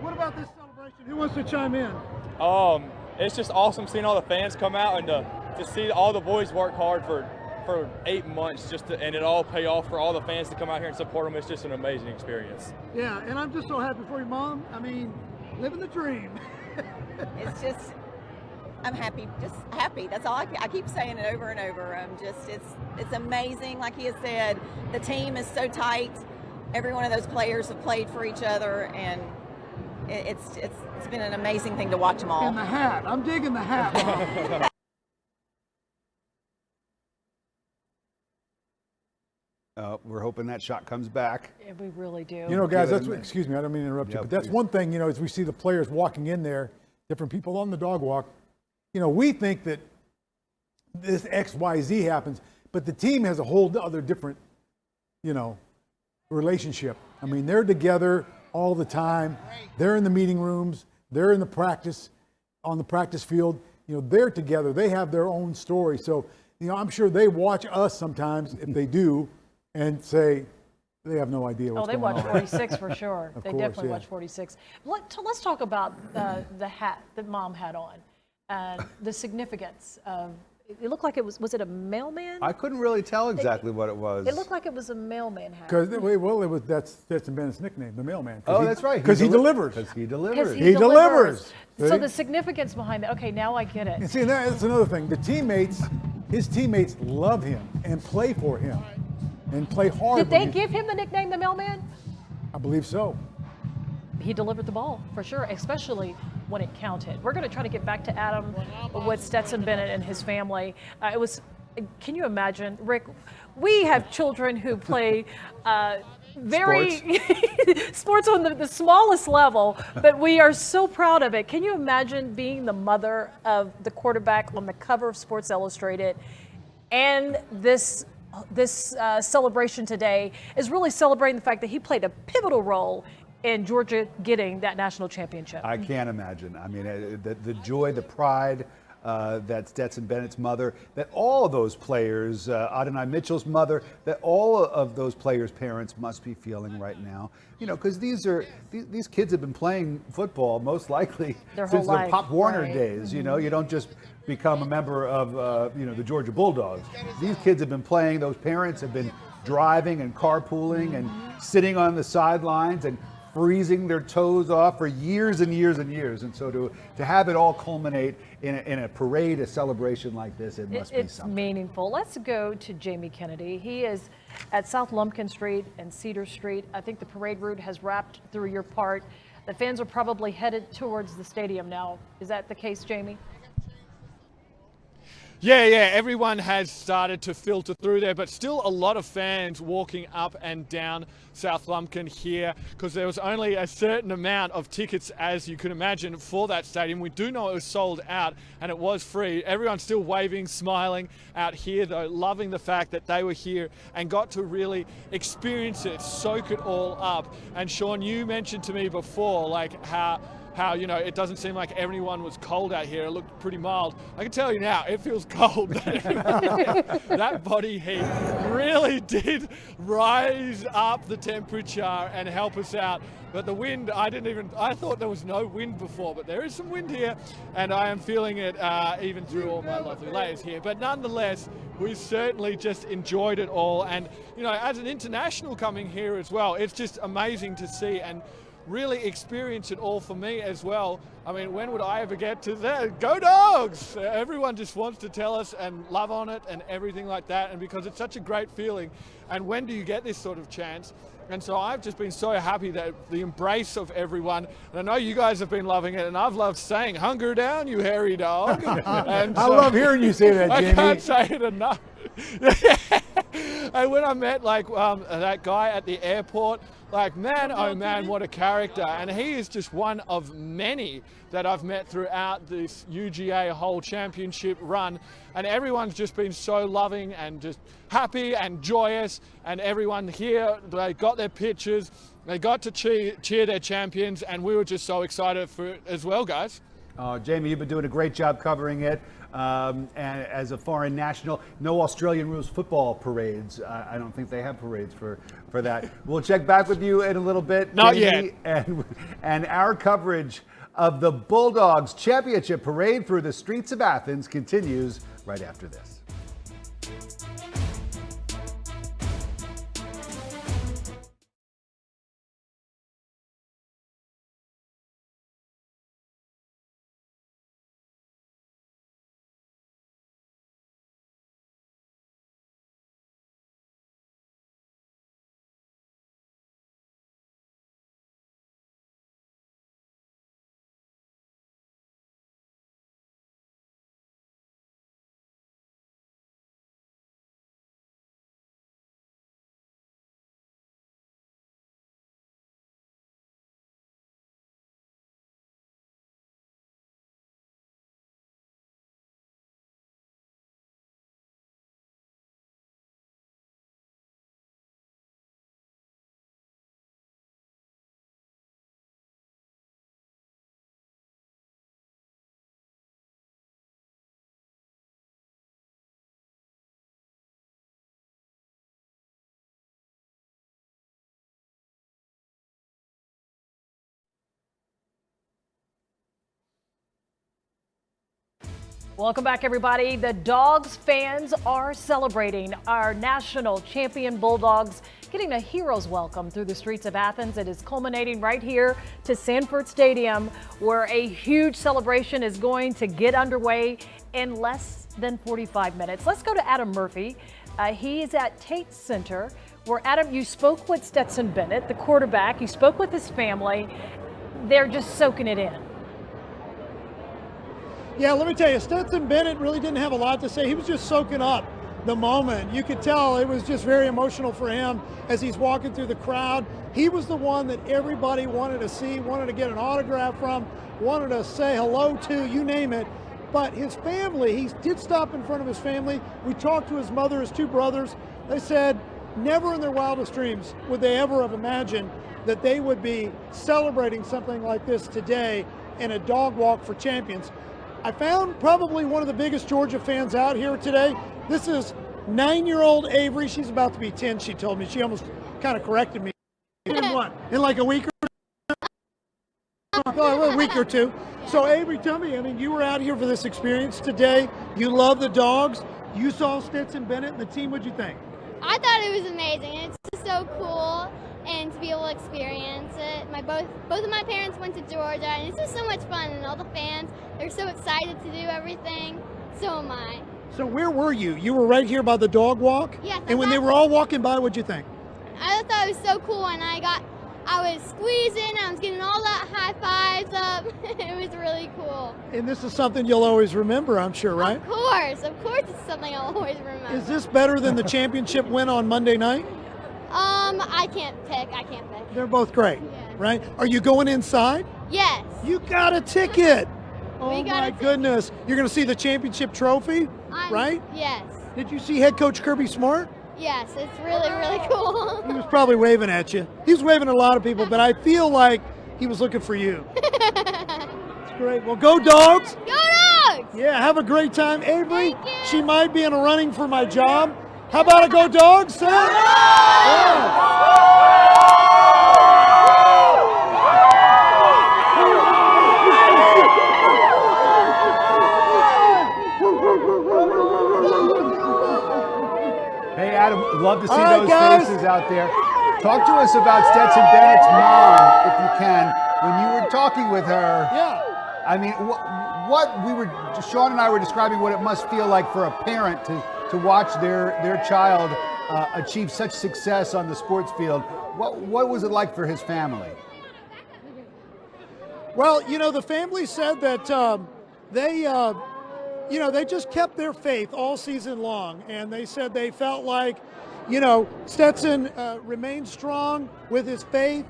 What about this celebration? Who wants to chime in? It's just awesome seeing all the fans come out and to see all the boys work hard for 8 months and it all pay off for all the fans to come out here and support them. It's just an amazing experience. Yeah, and I'm just so happy for you, Mom. I mean, living the dream. It's just, I'm happy, just happy. That's all I keep saying it over and over. It's amazing. Like he has said, the team is so tight. Every one of those players have played for each other, and it's been an amazing thing to watch them all. And the hat, I'm digging the hat, Mom. We're hoping that shot comes back. Yeah, we really do. You know, guys, that's what, excuse me, I don't mean to interrupt you, but that's one thing, you know, as we see the players walking in there, different people on the dog walk, you know, we think that this X, Y, Z happens, but the team has a whole other different, you know, relationship. I mean, they're together all the time. They're in the meeting rooms. They're in the practice, on the practice field. You know, they're together. They have their own story. So, you know, I'm sure they watch us sometimes, if they do, and say they have no idea what's going on. Oh, they watch 46 for sure. Of They course, definitely yeah. watch 46. Let's talk about the hat that Mom had on and the significance of. It looked like it was it a mailman? I couldn't really tell exactly what it was. It looked like it was a mailman hat. Because that's Stetson Bennett's nickname, the mailman. Oh, that's right. Because he delivers. Because he delivers. He delivers. So the significance behind that. Okay, now I get it. And see, that's another thing. His teammates love him and play for him and play hard. Did they give him the nickname the mailman? I believe so. He delivered the ball for sure, especially when it counted. We're going to try to get back to Adam with Stetson Bennett and his family. Can you imagine, Rick? We have children who play sports on the smallest level, but we are so proud of it. Can you imagine being the mother of the quarterback on the cover of Sports Illustrated, and this celebration today is really celebrating the fact that he played a pivotal role in Georgia getting that national championship? I can't imagine. I mean, the joy, the pride that Stetson Bennett's mother, that all of those players, Adonai Mitchell's mother, that all of those players' parents must be feeling right now. You know, because these kids have been playing football most likely since their Pop Warner days. You know, you don't just become a member of the Georgia Bulldogs. These kids have been playing. Those parents have been driving and carpooling and sitting on the sidelines and freezing their toes off for years and years and years. And so to have it all culminate in a parade, a celebration like this, it must be something. It's meaningful. Let's go to Jamie Kennedy. He is at South Lumpkin Street and Cedar Street. I think the parade route has wrapped through your part. The fans are probably headed towards the stadium now. Is that the case, Jamie? Yeah, everyone has started to filter through there, but still a lot of fans walking up and down South Lumpkin here because there was only a certain amount of tickets, as you can imagine, for that stadium. We do know it was sold out and it was free. Everyone's still waving, smiling out here though, loving the fact that they were here and got to really experience it, soak it all up. And Sean, you mentioned to me before, like how it doesn't seem like everyone was cold out here. It looked pretty mild. I can tell you now, it feels cold. That body heat really did rise up the temperature and help us out. But the wind, I thought there was no wind before, but there is some wind here, and I am feeling it even through all my lovely layers here. But nonetheless, we certainly just enjoyed it all. And, as an international coming here as well, it's just amazing to see and really experience it all for me as well. I mean, when would I ever get to that? Go Dogs! Everyone just wants to tell us and love on it and everything like that, and because it's such a great feeling. And when do you get this sort of chance? And so I've just been so happy that the embrace of everyone, and I know you guys have been loving it, and I've loved saying, "Hunger down, you hairy dog." And I love hearing you say that, Jamie. I can't say it enough. And when I met that guy at the airport, man, oh man, what a character. And he is just one of many that I've met throughout this UGA whole championship run. And everyone's just been so loving and just happy and joyous. And everyone here, they got their pictures, they got to cheer their champions, and we were just so excited for it as well, guys. Jamie, you've been doing a great job covering it. And as a foreign national, no Australian rules football parades. I don't think they have parades for that. We'll check back with you in a little bit. Not Jamie, yet. And our coverage of the Bulldogs Championship Parade through the streets of Athens continues right after this. Welcome back, everybody. The Dogs fans are celebrating our national champion Bulldogs getting a hero's welcome through the streets of Athens. It is culminating right here to Sanford Stadium, where a huge celebration is going to get underway in less than 45 minutes. Let's go to Adam Murphy. He's at Tate Center, where, Adam, you spoke with Stetson Bennett, the quarterback. You spoke with his family. They're just soaking it in. Yeah, let me tell you, Stetson Bennett really didn't have a lot to say. He was just soaking up the moment. You could tell it was just very emotional for him as he's walking through the crowd. He was the one that everybody wanted to see, wanted to get an autograph from, wanted to say hello to, you name it. But his family, he did stop in front of his family. We talked to his mother, his two brothers. They said never in their wildest dreams would they ever have imagined that they would be celebrating something like this today in a dog walk for champions. I found probably one of the biggest Georgia fans out here today. This is 9-year-old Avery. She's about to be 10, she told me. She almost kind of corrected me. In what? In like a week or two? A week or two. So Avery, tell me, I mean, you were out here for this experience today. You love the Dogs. You saw Stetson Bennett and the team. What'd you think? I thought it was amazing. It's just so cool. and to be able to experience it. Both of my parents went to Georgia, and it's just so much fun, and all the fans, they're so excited to do everything. So am I. So where were you? You were right here by the dog walk? Yeah. And when they were all walking by, what'd you think? I thought it was so cool, and I was squeezing, I was getting all that high fives up. It was really cool. And this is something you'll always remember, I'm sure, right? Of course it's something I'll always remember. Is this better than the championship win on Monday night? I can't pick. They're both great, right? Are you going inside? Yes. You got a ticket. Oh We got my a ticket. goodness. You're going to see the championship trophy, right? Yes. Did you see head coach Kirby Smart? Yes, it's really, really cool. He was probably waving at you. He was waving at a lot of people, but I feel like he was looking for you. It's great. Well, go Dogs. Go Dogs! Yeah, have a great time. Avery, she might be in a running for my job. How about a go Dogs, Sam? Yeah. Hey, Adam, love to see All right, those guys. faces out there. Talk to us about Stetson Bennett's mom, if you can. When you were talking with her, I mean, Sean and I were describing what it must feel like for a parent to watch their child achieve such success on the sports field. What was it like for his family? Well, the family said that they just kept their faith all season long, and they said they felt like, Stetson remained strong with his faith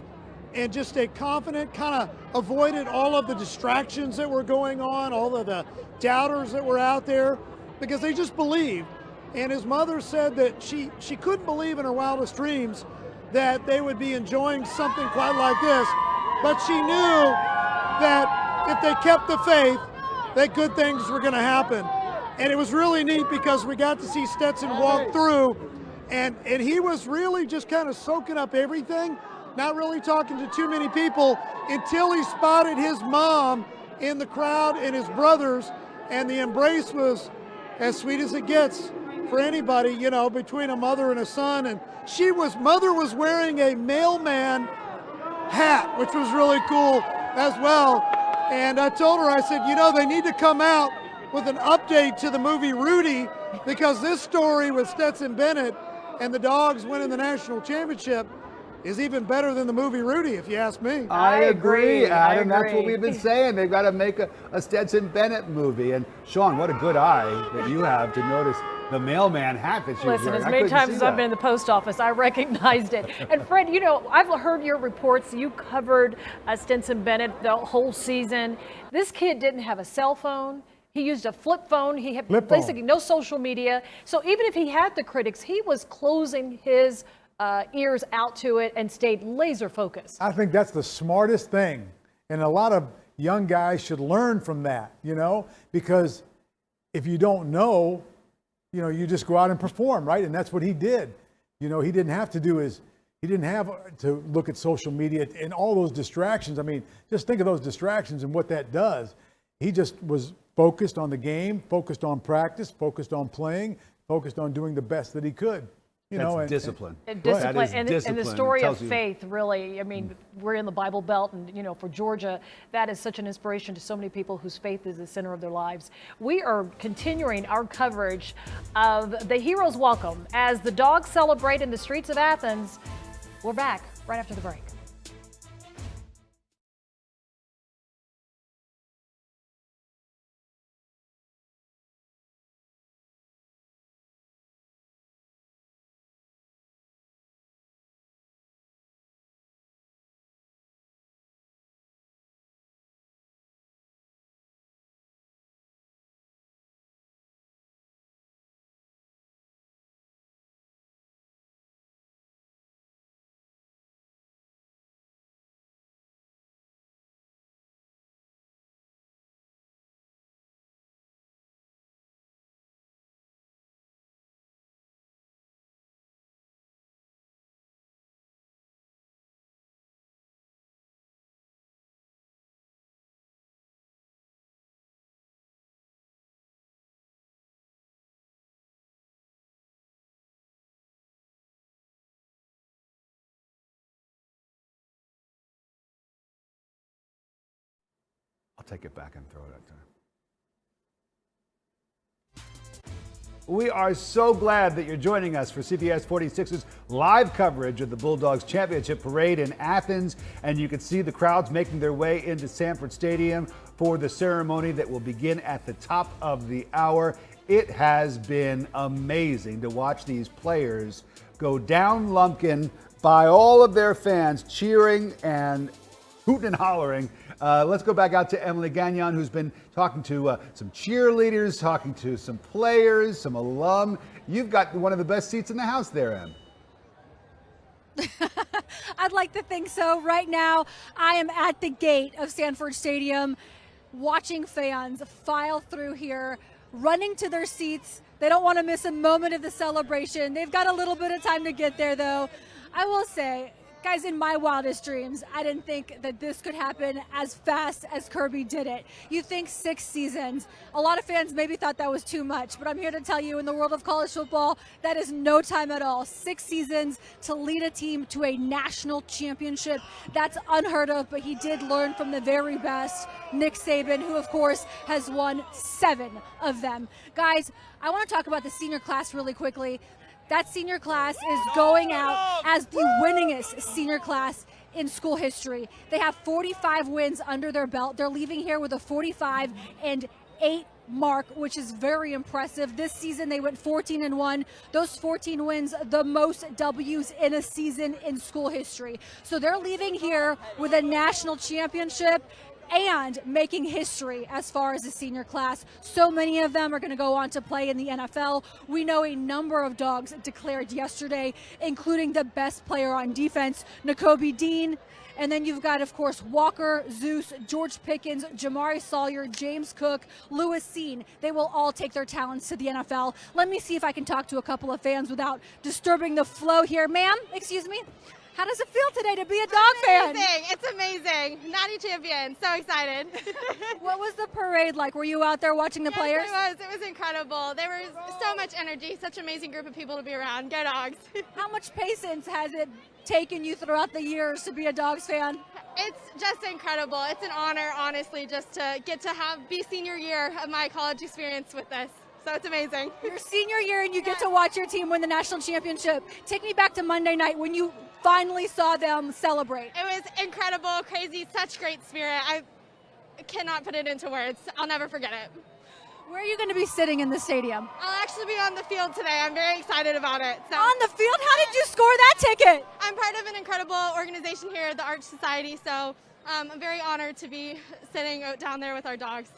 and just stayed confident, kind of avoided all of the distractions that were going on, all of the doubters that were out there, because they just believed. And his mother said that she couldn't believe in her wildest dreams that they would be enjoying something quite like this, but she knew that if they kept the faith, that good things were going to happen. And it was really neat because we got to see Stetson walk through, and he was really just kind of soaking up everything, not really talking to too many people until he spotted his mom in the crowd and his brothers, and the embrace was as sweet as it gets for anybody, between a mother and a son. And mother was wearing a mailman hat, which was really cool as well. And I told her, I said, they need to come out with an update to the movie Rudy, because this story with Stetson Bennett and the Dawgs winning the national championship is even better than the movie Rudy, if you ask me. I agree, Adam. That's what we've been saying. They've got to make a Stetson Bennett movie. And Sean, what a good eye that you have to notice the mailman hat that she was Listen, wearing. as many times as I've been in the post office, I recognized it. And Fred, I've heard your reports. You covered Stetson Bennett the whole season. This kid didn't have a cell phone. He used a flip phone. He had basically no social media. So even if he had the critics, he was closing his ears out to it and stayed laser focused. I think that's the smartest thing. And a lot of young guys should learn from that, because if you don't know, you just go out and perform, right? And that's what he did. He didn't have to look at social media and all those distractions. I mean, just think of those distractions and what that does. He just was focused on the game, focused on practice, focused on playing, focused on doing the best that he could. That's discipline. Discipline. That is and the discipline. story It of tells you- faith, really, I mean, we're in the Bible Belt, and, for Georgia, that is such an inspiration to so many people whose faith is the center of their lives. We are continuing our coverage of the Heroes Welcome as the Dogs celebrate in the streets of Athens. We're back right after the break. I'll take it back and throw it at her. We are so glad that you're joining us for CBS 46's live coverage of the Bulldogs Championship Parade in Athens. And you can see the crowds making their way into Sanford Stadium for the ceremony that will begin at the top of the hour. It has been amazing to watch these players go down Lumpkin by all of their fans cheering and hooting and hollering. Let's go back out to Emily Gagnon, who's been talking to some cheerleaders, talking to some players, some alum. You've got one of the best seats in the house there, Em. I'd like to think so. Right now, I am at the gate of Sanford Stadium, watching fans file through here, running to their seats. They don't want to miss a moment of the celebration. They've got a little bit of time to get there, though. I will say, guys, in my wildest dreams, I didn't think that this could happen as fast as Kirby did it. You think 6 seasons. A lot of fans maybe thought that was too much, but I'm here to tell you, in the world of college football, that is no time at all. 6 seasons to lead a team to a national championship. That's unheard of, but he did learn from the very best, Nick Saban, who, of course, has won 7 of them. Guys, I want to talk about the senior class really quickly. That senior class is going out as the winningest senior class in school history. They have 45 wins under their belt. They're leaving here with a 45-8 mark, which is very impressive. This season they went 14-1. Those 14 wins, the most W's in a season in school history. So they're leaving here with a national championship and making history as far as the senior class. So many of them are going to go on to play in the NFL. We know a number of Dogs declared yesterday, including the best player on defense, Nakobe Dean. And then you've got, of course, Walker, Zeus, George Pickens, Jamari Sawyer, James Cook, Lewis Seen. They will all take their talents to the NFL. Let me see if I can talk to a couple of fans without disturbing the flow here. Ma'am, excuse me. How does it feel today to be a Dog fan? It's amazing. Natty champion. So excited. What was the parade like? Were you out there watching the players? It was incredible. There was so much energy, such an amazing group of people to be around. Go Dogs. How much patience has it taken you throughout the years to be a Dogs fan? It's just incredible. It's an honor, honestly, just to get to be senior year of my college experience with this. So it's amazing. Your senior year and you get to watch your team win the national championship. Take me back to Monday night when you finally saw them celebrate. It was incredible, crazy, such great spirit. I cannot put it into words. I'll never forget it. Where are you going to be sitting in the stadium? I'll actually be on the field today. I'm very excited about it. So. On the field? How did you score that ticket? I'm part of an incredible organization here, the Arch Society, so I'm very honored to be sitting down there with our Dogs.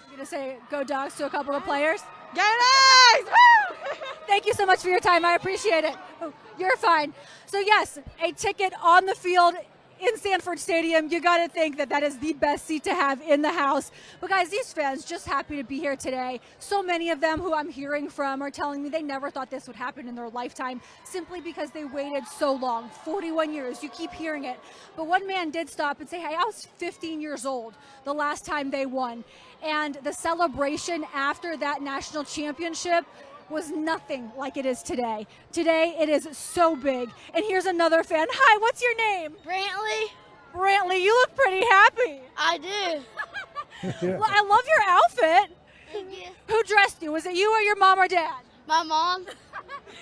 You're going to say go Dogs to a couple of players? Go Dogs! Woo! Thank you so much for your time. I appreciate it. Oh, you're fine. So yes, a ticket on the field in Sanford Stadium. You got to think that that is the best seat to have in the house. But guys, these fans just happy to be here today. So many of them who I'm hearing from are telling me they never thought this would happen in their lifetime simply because they waited so long, 41 years. You keep hearing it. But one man did stop and say, hey, I was 15 years old the last time they won. And the celebration after that national championship was nothing like it is today. Today, it is so big. And here's another fan. Hi, what's your name? Brantley. Brantley, you look pretty happy. I do. Well, I love your outfit. Thank you. Who dressed you? Was it you or your mom or dad? My mom.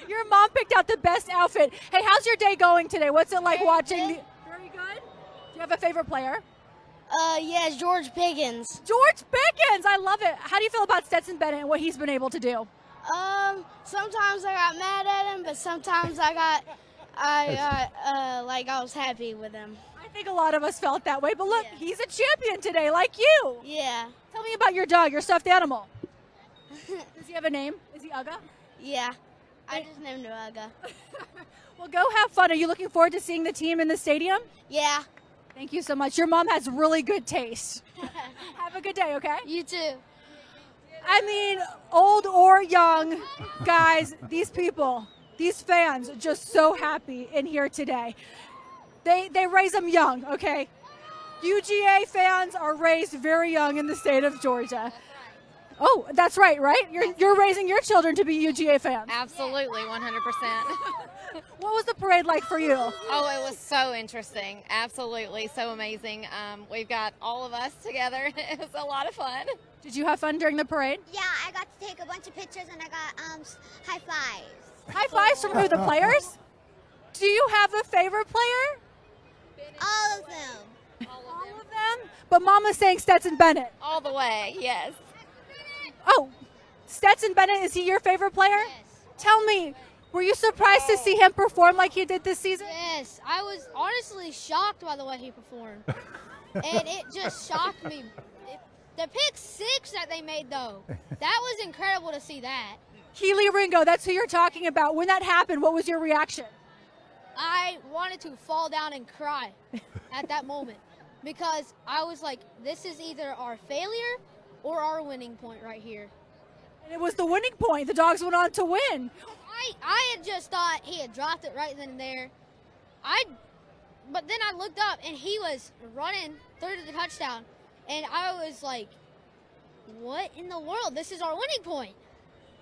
Your mom picked out the best outfit. Hey, how's your day going today? What's it like watching? Very good. Do you have a favorite player? Yeah, George Pickens. George Pickens, I love it. How do you feel about Stetson Bennett and what he's been able to do? Sometimes I got mad at him, but sometimes I was happy with him. I think a lot of us felt that way, but look, he's a champion today, like you. Yeah. Tell me about your dog, your stuffed animal. Does he have a name? Is he Uga? Yeah. I just named him Uga. Well, go have fun. Are you looking forward to seeing the team in the stadium? Yeah. Thank you so much. Your mom has really good taste. Have a good day, okay? You too. I mean, old or young, guys, these people, these fans, just so happy in here today. They raise them young, okay? UGA fans are raised very young in the state of Georgia. Oh, that's right? You're raising your children to be UGA fans. Absolutely, 100%. What was the parade like for you? Oh, it was so interesting. Absolutely, so amazing. We've got all of us together. It was a lot of fun. Did you have fun during the parade? Yeah, I got to take a bunch of pictures and I got high fives. High fives from who? The players? Do you have a favorite player? All of them. All of them? But Mama's saying Stetson Bennett. All the way, yes. Oh, Stetson Bennett, is he your favorite player? Yes. Tell me, were you surprised to see him perform like he did this season? Yes, I was honestly shocked by the way he performed. And it just shocked me. The pick 6 that they made, though, that was incredible to see that. Keely Ringo, that's who you're talking about. When that happened, what was your reaction? I wanted to fall down and cry at that moment because I was like, this is either our failure or our winning point right here. And it was the winning point. The Dogs went on to win. I had just thought he had dropped it right then and there. But then I looked up and he was running through to the touchdown. And I was like, what in the world? This is our winning point.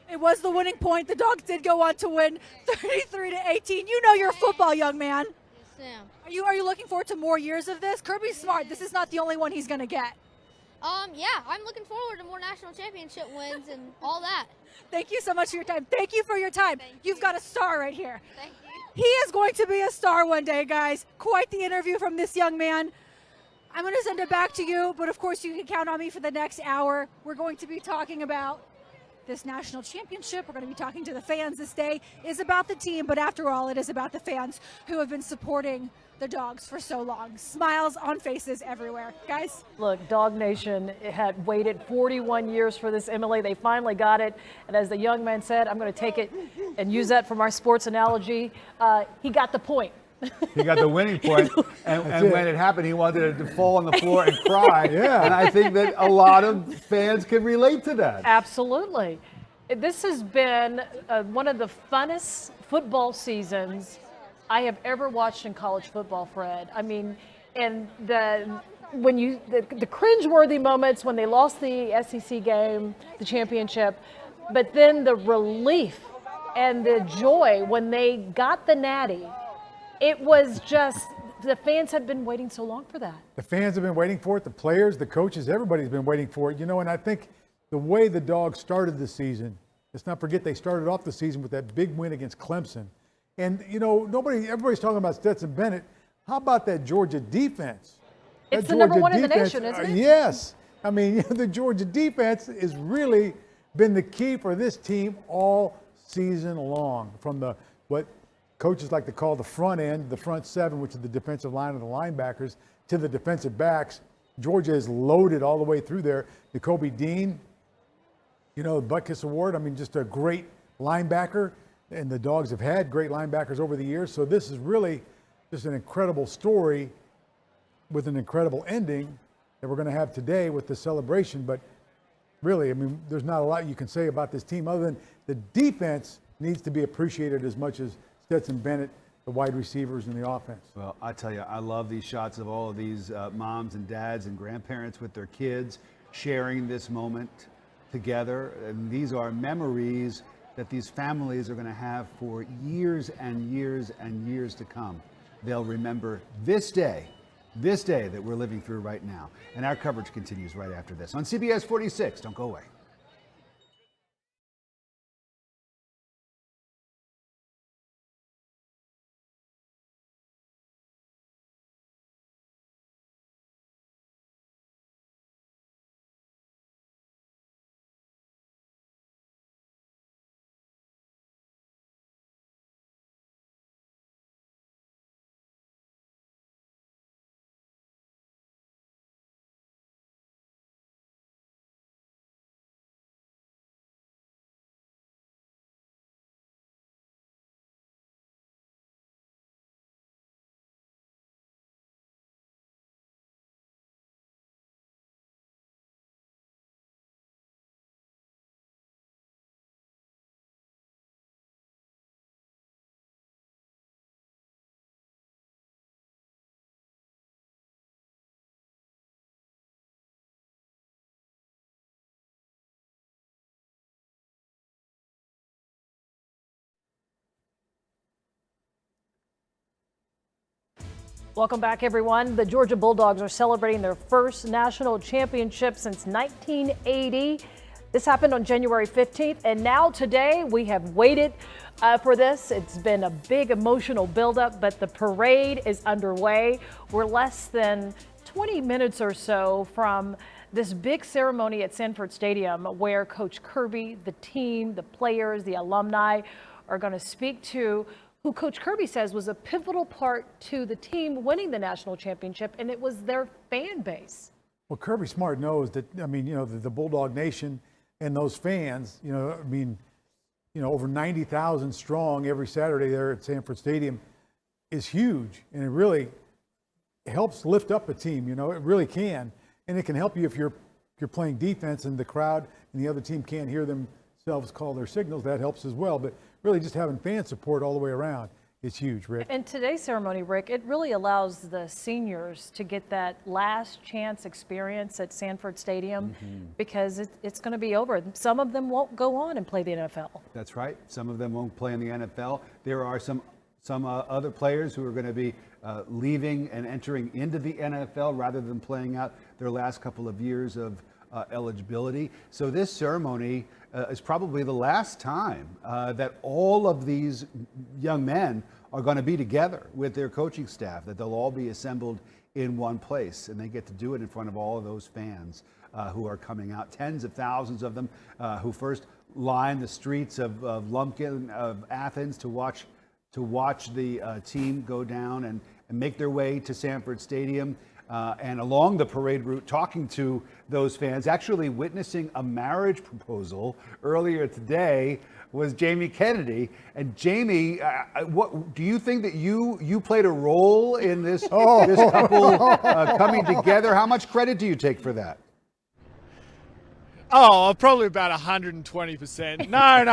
It was the winning point. The Dogs did go on to win 33-18. You know your football, young man. Yes, ma'am. Are you looking forward to more years of this? Kirby Smart, this is not the only one he's going to get. Yeah, I'm looking forward to more national championship wins and all that. Thank you so much for your time. Thank you for your time. You've got a star right here. Thank you. He is going to be a star one day, guys. Quite the interview from this young man. I'm going to send it back to you, but of course you can count on me for the next hour. We're going to be talking about this national championship. We're going to be talking to the fans this day. It's about the team, but after all, it is about the fans who have been supporting the Dogs for so long. Smiles on faces everywhere. Guys? Look, Dog Nation had waited 41 years for this, Emily. They finally got it. And as the young man said, I'm going to take it and use that from our sports analogy. He got the point. He got the winning point, and when it happened, he wanted to fall on the floor and cry. Yeah. And I think that a lot of fans can relate to that. Absolutely. This has been one of the funnest football seasons I have ever watched in college football, Fred. I mean, and the cringeworthy moments when they lost the SEC game, the championship, but then the relief and the joy when they got the natty. It was just, the fans have been waiting so long for that. The fans have been waiting for it. The players, the coaches, everybody's been waiting for it. You know, and I think the way the Dogs started the season, let's not forget they started off the season with that big win against Clemson. And, you know, everybody's talking about Stetson Bennett. How about that Georgia defense? It's the number one in the nation, isn't it? Yes. I mean, the Georgia defense has really been the key for this team all season long. From what coaches like to call the front end, the front seven, which is the defensive line and the linebackers, to the defensive backs. Georgia is loaded all the way through there. Nakobe Dean, you know, the Butkus Award, I mean, just a great linebacker. And the Dogs have had great linebackers over the years. So this is really just an incredible story with an incredible ending that we're going to have today with the celebration. But really, I mean, there's not a lot you can say about this team other than the defense needs to be appreciated as much as Stetson Bennett, the wide receivers, and the offense. Well, I tell you, I love these shots of all of these moms and dads and grandparents with their kids sharing this moment together. And these are memories that these families are going to have for years and years and years to come. They'll remember this day that we're living through right now. And our coverage continues right after this on CBS 46. Don't go away. Welcome back, everyone. The Georgia Bulldogs are celebrating their first national championship since 1980. This happened on January 15th, and now today we have waited for this. It's been a big emotional buildup, but the parade is underway. We're less than 20 minutes or so from this big ceremony at Sanford Stadium where Coach Kirby, the team, the players, the alumni are going to speak to who Coach Kirby says was a pivotal part to the team winning the national championship, and it was their fan base. Well, Kirby Smart knows that, I mean, the Bulldog Nation and those fans, over 90,000 strong every Saturday there at Sanford Stadium is huge, and it really helps lift up a team. It really can, and it can help you if you're playing defense and the crowd and the other team can't hear themselves call their signals. That helps as well, but really just having fan support all the way around is huge, Rick. And today's ceremony, Rick, it really allows the seniors to get that last chance experience at Sanford Stadium because it's going to be over. Some of them won't go on and play the NFL. That's right. Some of them won't play in the NFL. There are some other players who are going to be leaving and entering into the NFL rather than playing out their last couple of years of eligibility. So this ceremony is probably the last time that all of these young men are going to be together with their coaching staff, that they'll all be assembled in one place, and they get to do it in front of all of those fans who are coming out, tens of thousands of them who first line the streets of Lumpkin, of Athens to watch the team go down and make their way to Sanford Stadium. And along the parade route, talking to those fans, actually witnessing a marriage proposal earlier today was Jamie Kennedy. And Jamie, what do you think that you played a role in this couple coming together? How much credit do you take for that? Oh, probably about 120%. No.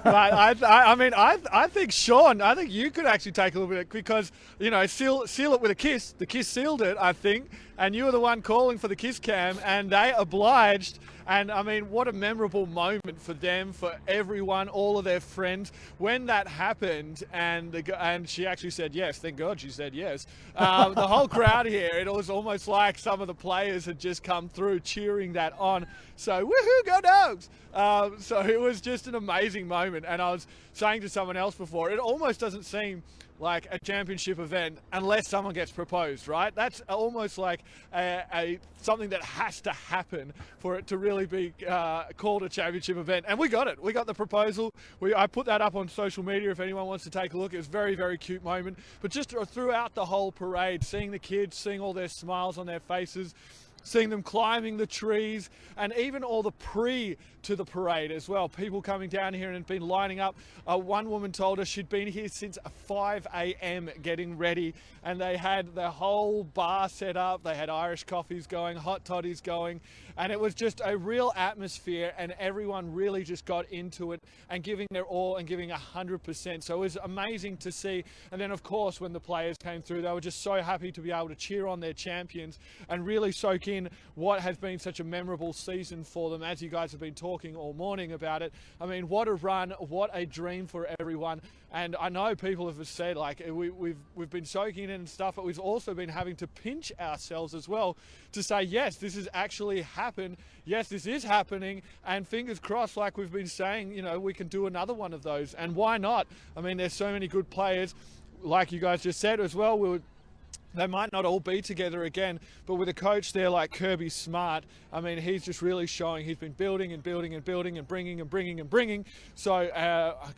But I think Sean, I think you could actually take a little bit because, seal it with a kiss. The kiss sealed it, I think. And you were the one calling for the kiss cam, and they obliged. And what a memorable moment for them, for everyone, all of their friends. When that happened, and she actually said yes. Thank God she said yes. The whole crowd here, it was almost like some of the players had just come through cheering that on. So woohoo, go Dogs! So it was just an amazing moment. And I was saying to someone else before, it almost doesn't seem like a championship event unless someone gets proposed, right? That's almost like something that has to happen for it to really be called a championship event. And we got it. We got the proposal. I put that up on social media if anyone wants to take a look. It was a very, very cute moment. But just throughout the whole parade, seeing the kids, seeing all their smiles on their faces, seeing them climbing the trees, and even all the to the parade as well. People coming down here and been lining up. One woman told us she'd been here since 5 a.m. getting ready, and they had the whole bar set up. They had Irish coffees going, hot toddies going, and it was just a real atmosphere, and everyone really just got into it and giving their all and giving 100%. So it was amazing to see. And then, of course, when the players came through, they were just so happy to be able to cheer on their champions and really soak in what has been such a memorable season for them, as you guys have been talking all morning about it. What a run, what a dream for everyone. And I know people have said, we've been soaking in and stuff, but we've also been having to pinch ourselves as well to say, yes, this has actually happened. Yes, this is happening. And fingers crossed, like we've been saying, we can do another one of those. And why not? There's so many good players, like you guys just said as well. They might not all be together again, but with a coach there like Kirby Smart, he's just really showing he's been building and building and building and bringing and bringing and bringing. So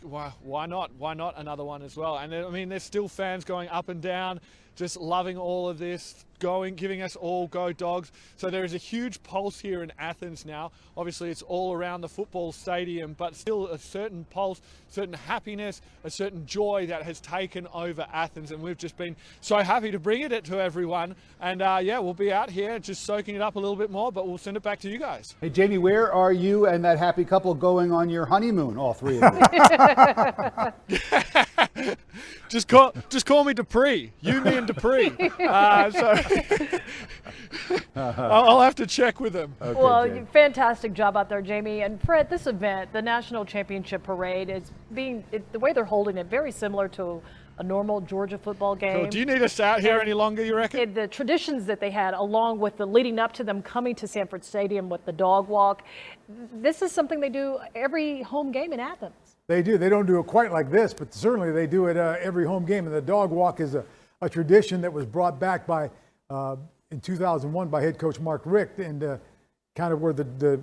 why not? Why not another one as well? And there's still fans going up and down, just loving all of this, giving us all go Dogs. So there is a huge pulse here in Athens now. Obviously it's all around the football stadium, but still a certain pulse, certain happiness, a certain joy that has taken over Athens, and we've just been so happy to bring it to everyone. And we'll be out here just soaking it up a little bit more, but we'll send it back to you guys. Hey Jamie, where are you and that happy couple going on your honeymoon, all three of you? Just call me Dupree. You, me, and Dupree. I'll have to check with them. Okay, well, fantastic job out there, Jamie. And Fred, this event, the National Championship Parade, is the way they're holding it, very similar to a normal Georgia football game. Cool. Do you need us out here any longer, you reckon? The traditions that they had, along with the leading up to them coming to Sanford Stadium with the dog walk, this is something they do every home game in Athens. They do. They don't do it quite like this, but certainly they do it every home game. And the dog walk is a tradition that was brought back by in 2001 by head coach Mark Richt, and kind of where the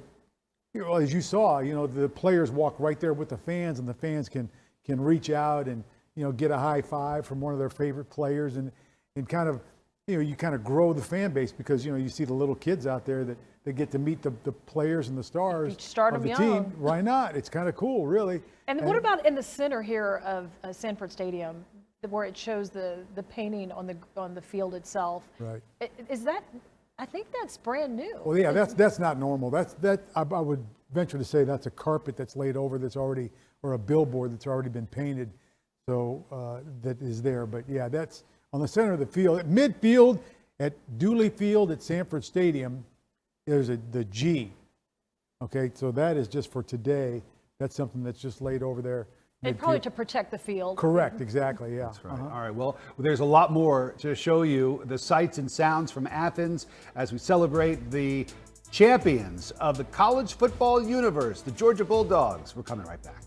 as you saw, the players walk right there with the fans, and the fans can reach out and get a high five from one of their favorite players, and kind of you kind of grow the fan base because you see the little kids out there that they get to meet the players and the stars Start of the them team. young. Why not? It's kind of cool, really. And what about in the center here of Sanford Stadium, where it shows the painting on the field itself? Right. Is that? I think that's brand new. Well, yeah, that's not normal. I would venture to say that's a carpet that's laid over that's already, or a billboard that's already been painted, so that is there. But yeah, that's on the center of the field. At midfield at Dooley Field at Sanford Stadium, there's the G. Okay, so that is just for today. That's something that's just laid over there. And probably to protect the field. Correct, exactly, yeah. That's right. All right, well, there's a lot more to show you, the sights and sounds from Athens as we celebrate the champions of the college football universe, the Georgia Bulldogs. We're coming right back.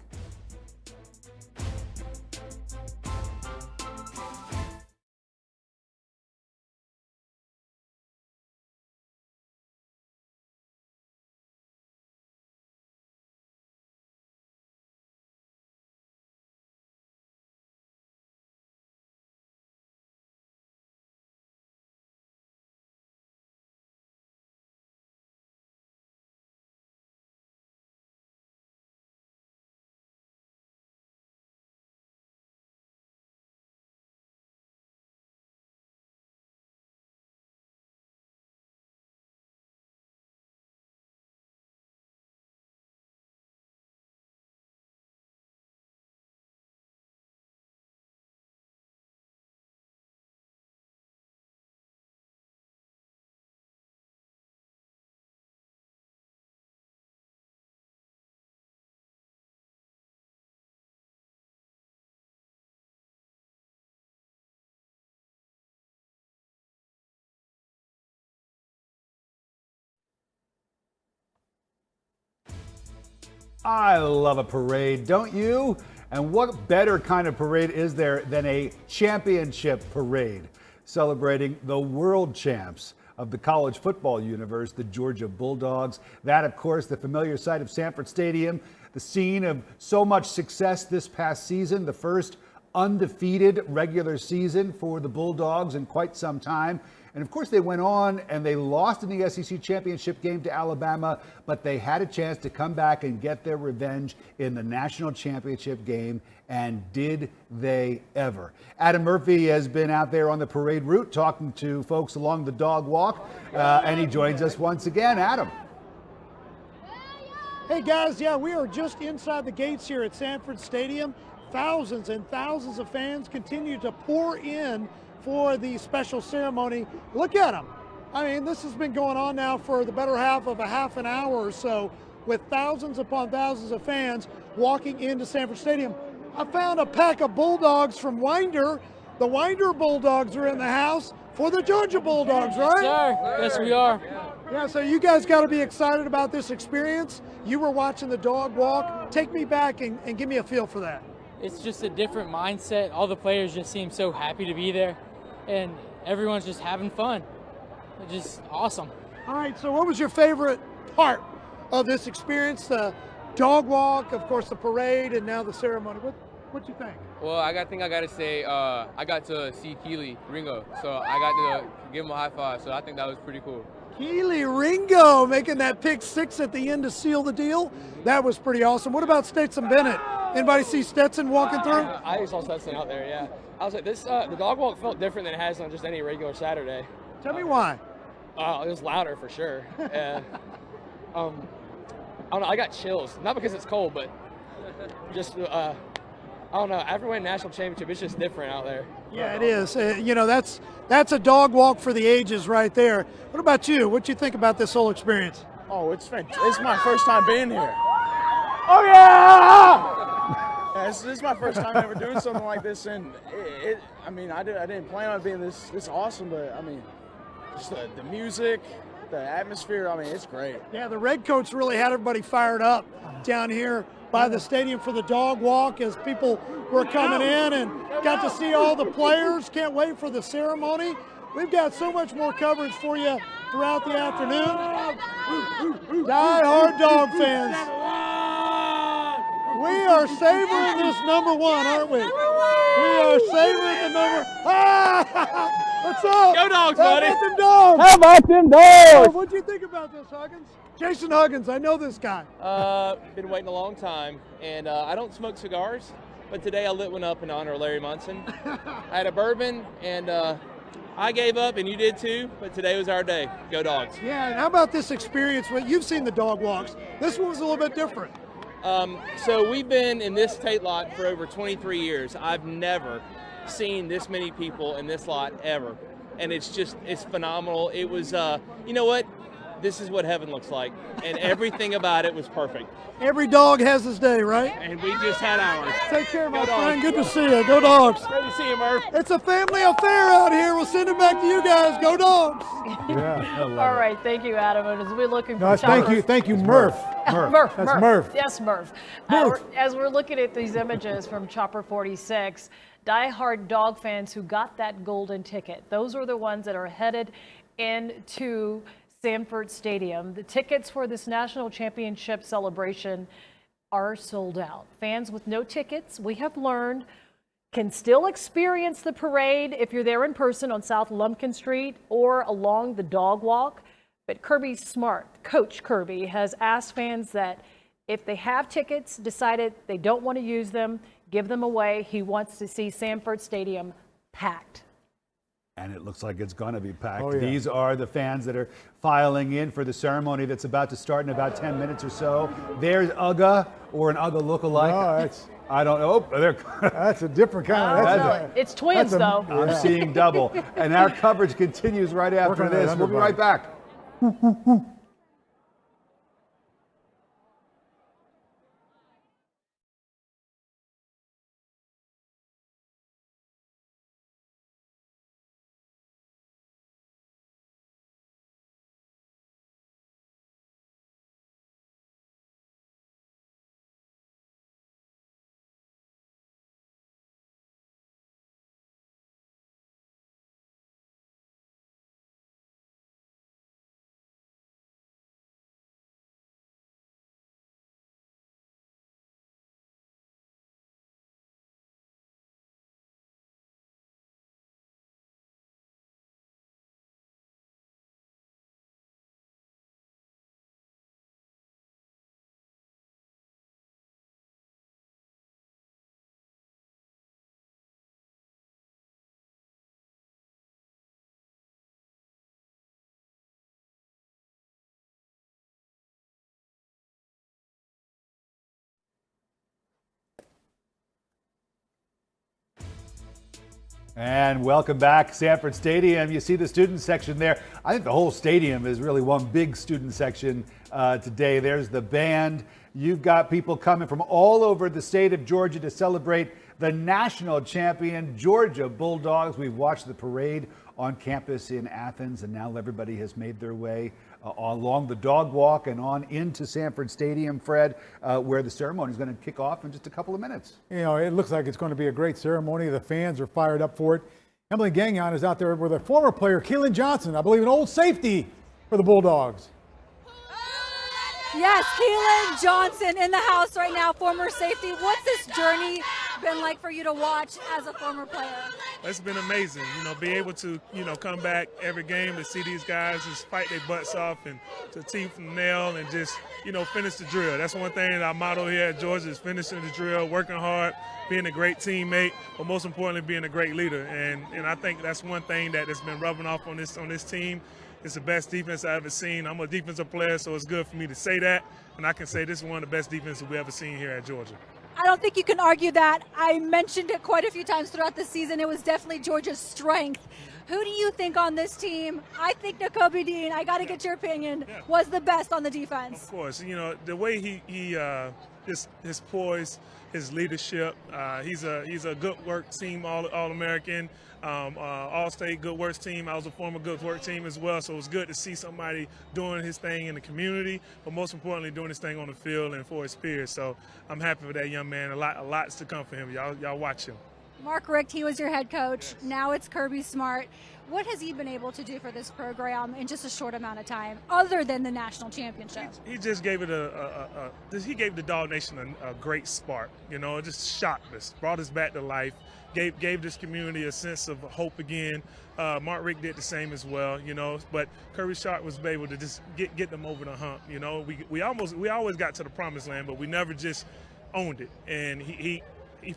I love a parade, don't you? And what better kind of parade is there than a championship parade celebrating the world champs of the college football universe, the Georgia Bulldogs. That, of course, the familiar sight of Sanford Stadium, the scene of so much success this past season, the first undefeated regular season for the Bulldogs in quite some time. And of course, they went on and they lost in the SEC championship game to Alabama, but they had a chance to come back and get their revenge in the national championship game. And did they ever? Adam Murphy has been out there on the parade route talking to folks along the dog walk, and he joins us once again. Adam. Hey guys, yeah, we are just inside the gates here at Sanford Stadium. Thousands and thousands of fans continue to pour in for the special ceremony. Look at them. I mean, this has been going on now for the better half of a half an hour or so, with thousands upon thousands of fans walking into Sanford Stadium. I found a pack of Bulldogs from Winder. The Winder Bulldogs are in the house for the Georgia Bulldogs, right? Yes, sir. Yes, we are. Yeah, so you guys got to be excited about this experience. You were watching the dog walk. Take me back and give me a feel for that. It's just a different mindset. All the players just seem so happy to be there, and everyone's just having fun. It's just awesome. All right, so what was your favorite part of this experience? The dog walk, of course, the parade, and now the ceremony. What you think? Well, I got to say, I got to see Keely Ringo, so I got to give him a high five, so I think that was pretty cool. Keely Ringo making that pick six at the end to seal the deal. That was pretty awesome. What about Stetson Bennett? Anybody see Stetson walking through? I saw Stetson out there, yeah. I was like, the dog walk felt different than it has on just any regular Saturday. Tell me why. It was louder for sure. And, I don't know, I got chills. Not because it's cold, but just, I don't know, after winning national championship, it's just different out there. Yeah, it is. You know, that's a dog walk for the ages right there. What about you? What do you think about this whole experience? Oh, it's fantastic. It's my first time being here. Oh, yeah! This is my first time ever doing something like this, and I mean, I didn't plan on it being this awesome, but I mean, just the music, the atmosphere, I mean, it's great. Yeah, the Red Coats really had everybody fired up down here by the stadium for the dog walk as people were coming in and got to see all the players. Can't wait for the ceremony. We've got so much more coverage for you throughout the afternoon. Die-hard Dog fans. We are savoring this number one, aren't we? We are savoring the number. What's up? Go Dogs, buddy. How about them Dogs? How about them Dogs? What'd you think about this, Huggins? Jason Huggins, I know this guy. Been waiting a long time, and I don't smoke cigars, but today I lit one up in honor of Larry Munson. I had a bourbon, and I gave up, and you did too, but today was our day. Go Dogs. Yeah, and how about this experience? Well, you've seen the dog walks. This one was a little bit different. So we've been in this state lot for over 23 years. I've never seen this many people in this lot ever, and it's phenomenal. It was, you know what? This is what heaven looks like, and everything about it was perfect. Every dog has his day, right? And we just had ours. Take care, my friend. Good to see you. Go Dogs. Great to see you, Murph. It's a family affair out here. We'll send it back to you guys. Go Dogs. Yeah, All right, thank you, Adam. And as we're looking for No, thank you, Murph. Murph. That's Murph. Yes, Murph. As we're looking at these images from Chopper 46, diehard dog fans who got that golden ticket, those are the ones that are headed into Sanford Stadium. The tickets for this national championship celebration are sold out. Fans with no tickets, we have learned, can still experience the parade if you're there in person on South Lumpkin Street or along the dog walk. But Kirby Smart, Coach Kirby, has asked fans that if they have tickets, decided they don't want to use them, give them away. He wants to see Sanford Stadium packed. And it looks like it's going to be packed. Oh, yeah. These are the fans that are filing in for the ceremony that's about to start in about 10 minutes or so. There's Ugga or an Ugga lookalike. No, I don't know. That's a different kind of. It's twins, though. I'm seeing double. And our coverage continues right after this. We'll be right back. And welcome back, Sanford Stadium. You see the student section there. I think the whole stadium is really one big student section today. There's the band. You've got people coming from all over the state of Georgia to celebrate the national champion Georgia Bulldogs. We've watched the parade on campus in Athens, and now everybody has made their way along the dog walk and on into Sanford Stadium, Fred, where the ceremony is going to kick off in just a couple of minutes. You know, it looks like it's going to be a great ceremony. The fans are fired up for it. Emily Gagnon is out there with a former player, Keelan Johnson, I believe an old safety for the Bulldogs. Yes, Keelan Johnson in the house right now, former safety. What's this journey been like for you to watch as a former player? It's been amazing, you know, be able to, you know, come back every game to see these guys just fight their butts off and to teeth from the nail and just, you know, finish the drill. That's one thing our motto here at Georgia is finishing the drill, working hard, being a great teammate, but most importantly, being a great leader. And I think that's one thing that has been rubbing off on this team. It's the best defense I've ever seen. I'm a defensive player, so it's good for me to say that. And I can say this is one of the best defenses we've ever seen here at Georgia. I don't think you can argue that. I mentioned it quite a few times throughout the season. It was definitely Georgia's strength. Who do you think on this team? I think Nakobe Dean, I got to get your opinion, was the best on the defense. Of course, you know, the way his poise, his leadership, he's a good work team, All-American, All-State good work team. I was a former good work team as well, so it was good to see somebody doing his thing in the community, but most importantly doing his thing on the field and for his peers. So I'm happy for that young man. A lot's to come for him. Y'all watch him. Mark Richt, he was your head coach. Now it's Kirby Smart. What has he been able to do for this program in just a short amount of time, other than the national championship? He just gave it he gave the Dog Nation a great spark. You know, it just shocked us, brought us back to life, gave this community a sense of hope again. Mark Richt did the same as well, you know, but Kirby Smart was able to just get them over the hump. You know, we always got to the promised land, but we never just owned it. And he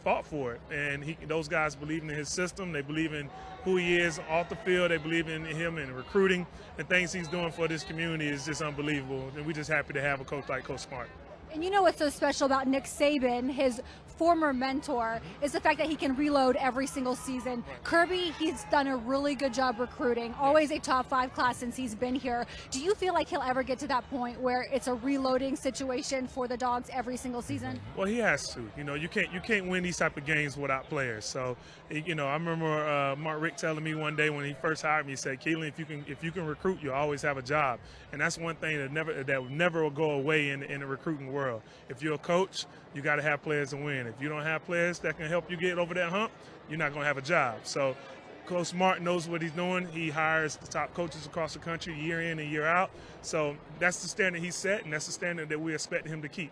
fought for it, and those guys believe in his system. They believe in who he is off the field. They believe in him and recruiting, and things he's doing for this community is just unbelievable. And we're just happy to have a coach like Coach Smart. And you know what's so special about Nick Saban, his former mentor, is the fact that he can reload every single season. Kirby, he's done a really good job recruiting, always a top 5 class since he's been here. Do you feel like he'll ever get to that point where it's a reloading situation for the Dogs every single season? Well, he has to. You know, you can't win these type of games without players. So, you know, I remember Mark Richt telling me one day when he first hired me, he said, "Keelan, if you can recruit, you always have a job." And that's one thing that will never go away in the recruiting world. If you're a coach, you got to have players to win. If you don't have players that can help you get over that hump, you're not going to have a job. So Coach Smart knows what he's doing. He hires the top coaches across the country year in and year out. So that's the standard he set, and that's the standard that we expect him to keep.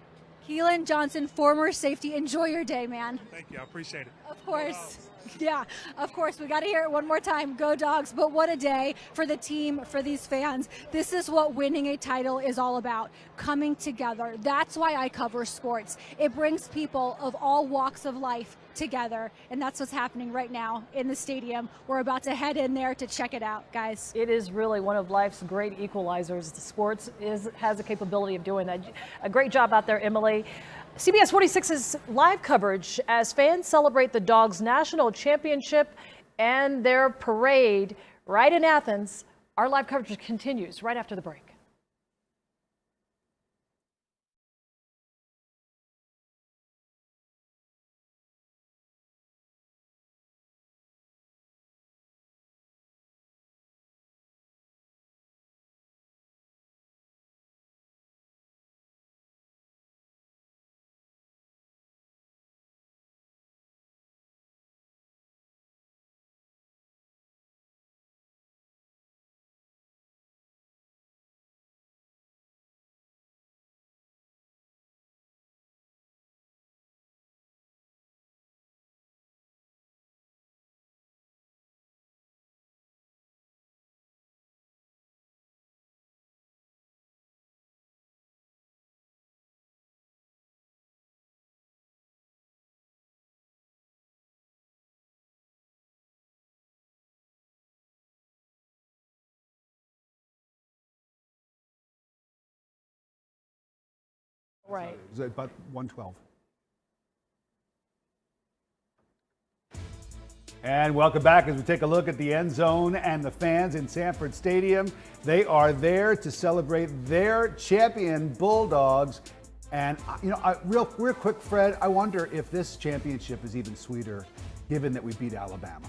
Keelan Johnson, former safety, enjoy your day, man. Thank you. I appreciate it. Of course. Yeah, of course. We got to hear it one more time. Go Dogs. But what a day for the team, for these fans. This is what winning a title is all about, coming together. That's why I cover sports. It brings people of all walks of life together, and that's what's happening right now in the stadium. We're about to head in there to check it out, guys. It is really one of life's great equalizers. The sports has the capability of doing that. A great job out there, Emily. CBS 46's live coverage as fans celebrate the Dogs national championship and their parade right in Athens. Our live coverage continues right after the break. Right. It was about 112. And welcome back as we take a look at the end zone and the fans in Sanford Stadium. They are there to celebrate their champion Bulldogs. And, you know, real quick, Fred, I wonder if this championship is even sweeter given that we beat Alabama.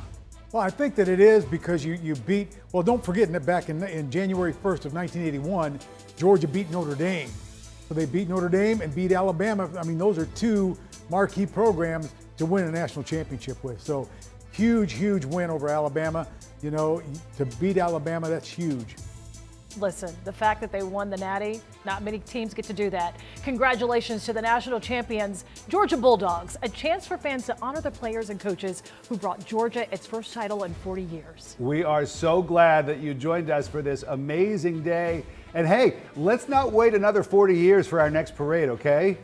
Well, I think that it is because you beat, well, don't forget that back in January 1st of 1981, Georgia beat Notre Dame. So they beat Notre Dame and beat Alabama. I mean, those are two marquee programs to win a national championship with. So huge, huge win over Alabama. You know, to beat Alabama, that's huge. Listen, the fact that they won the Natty, not many teams get to do that. Congratulations to the national champions, Georgia Bulldogs, a chance for fans to honor the players and coaches who brought Georgia its first title in 40 years. We are so glad that you joined us for this amazing day. And hey, let's not wait another 40 years for our next parade, okay?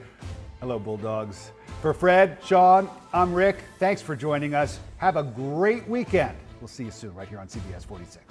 Hello, Bulldogs. For Fred, Sean, I'm Rick. Thanks for joining us. Have a great weekend. We'll see you soon right here on CBS 46.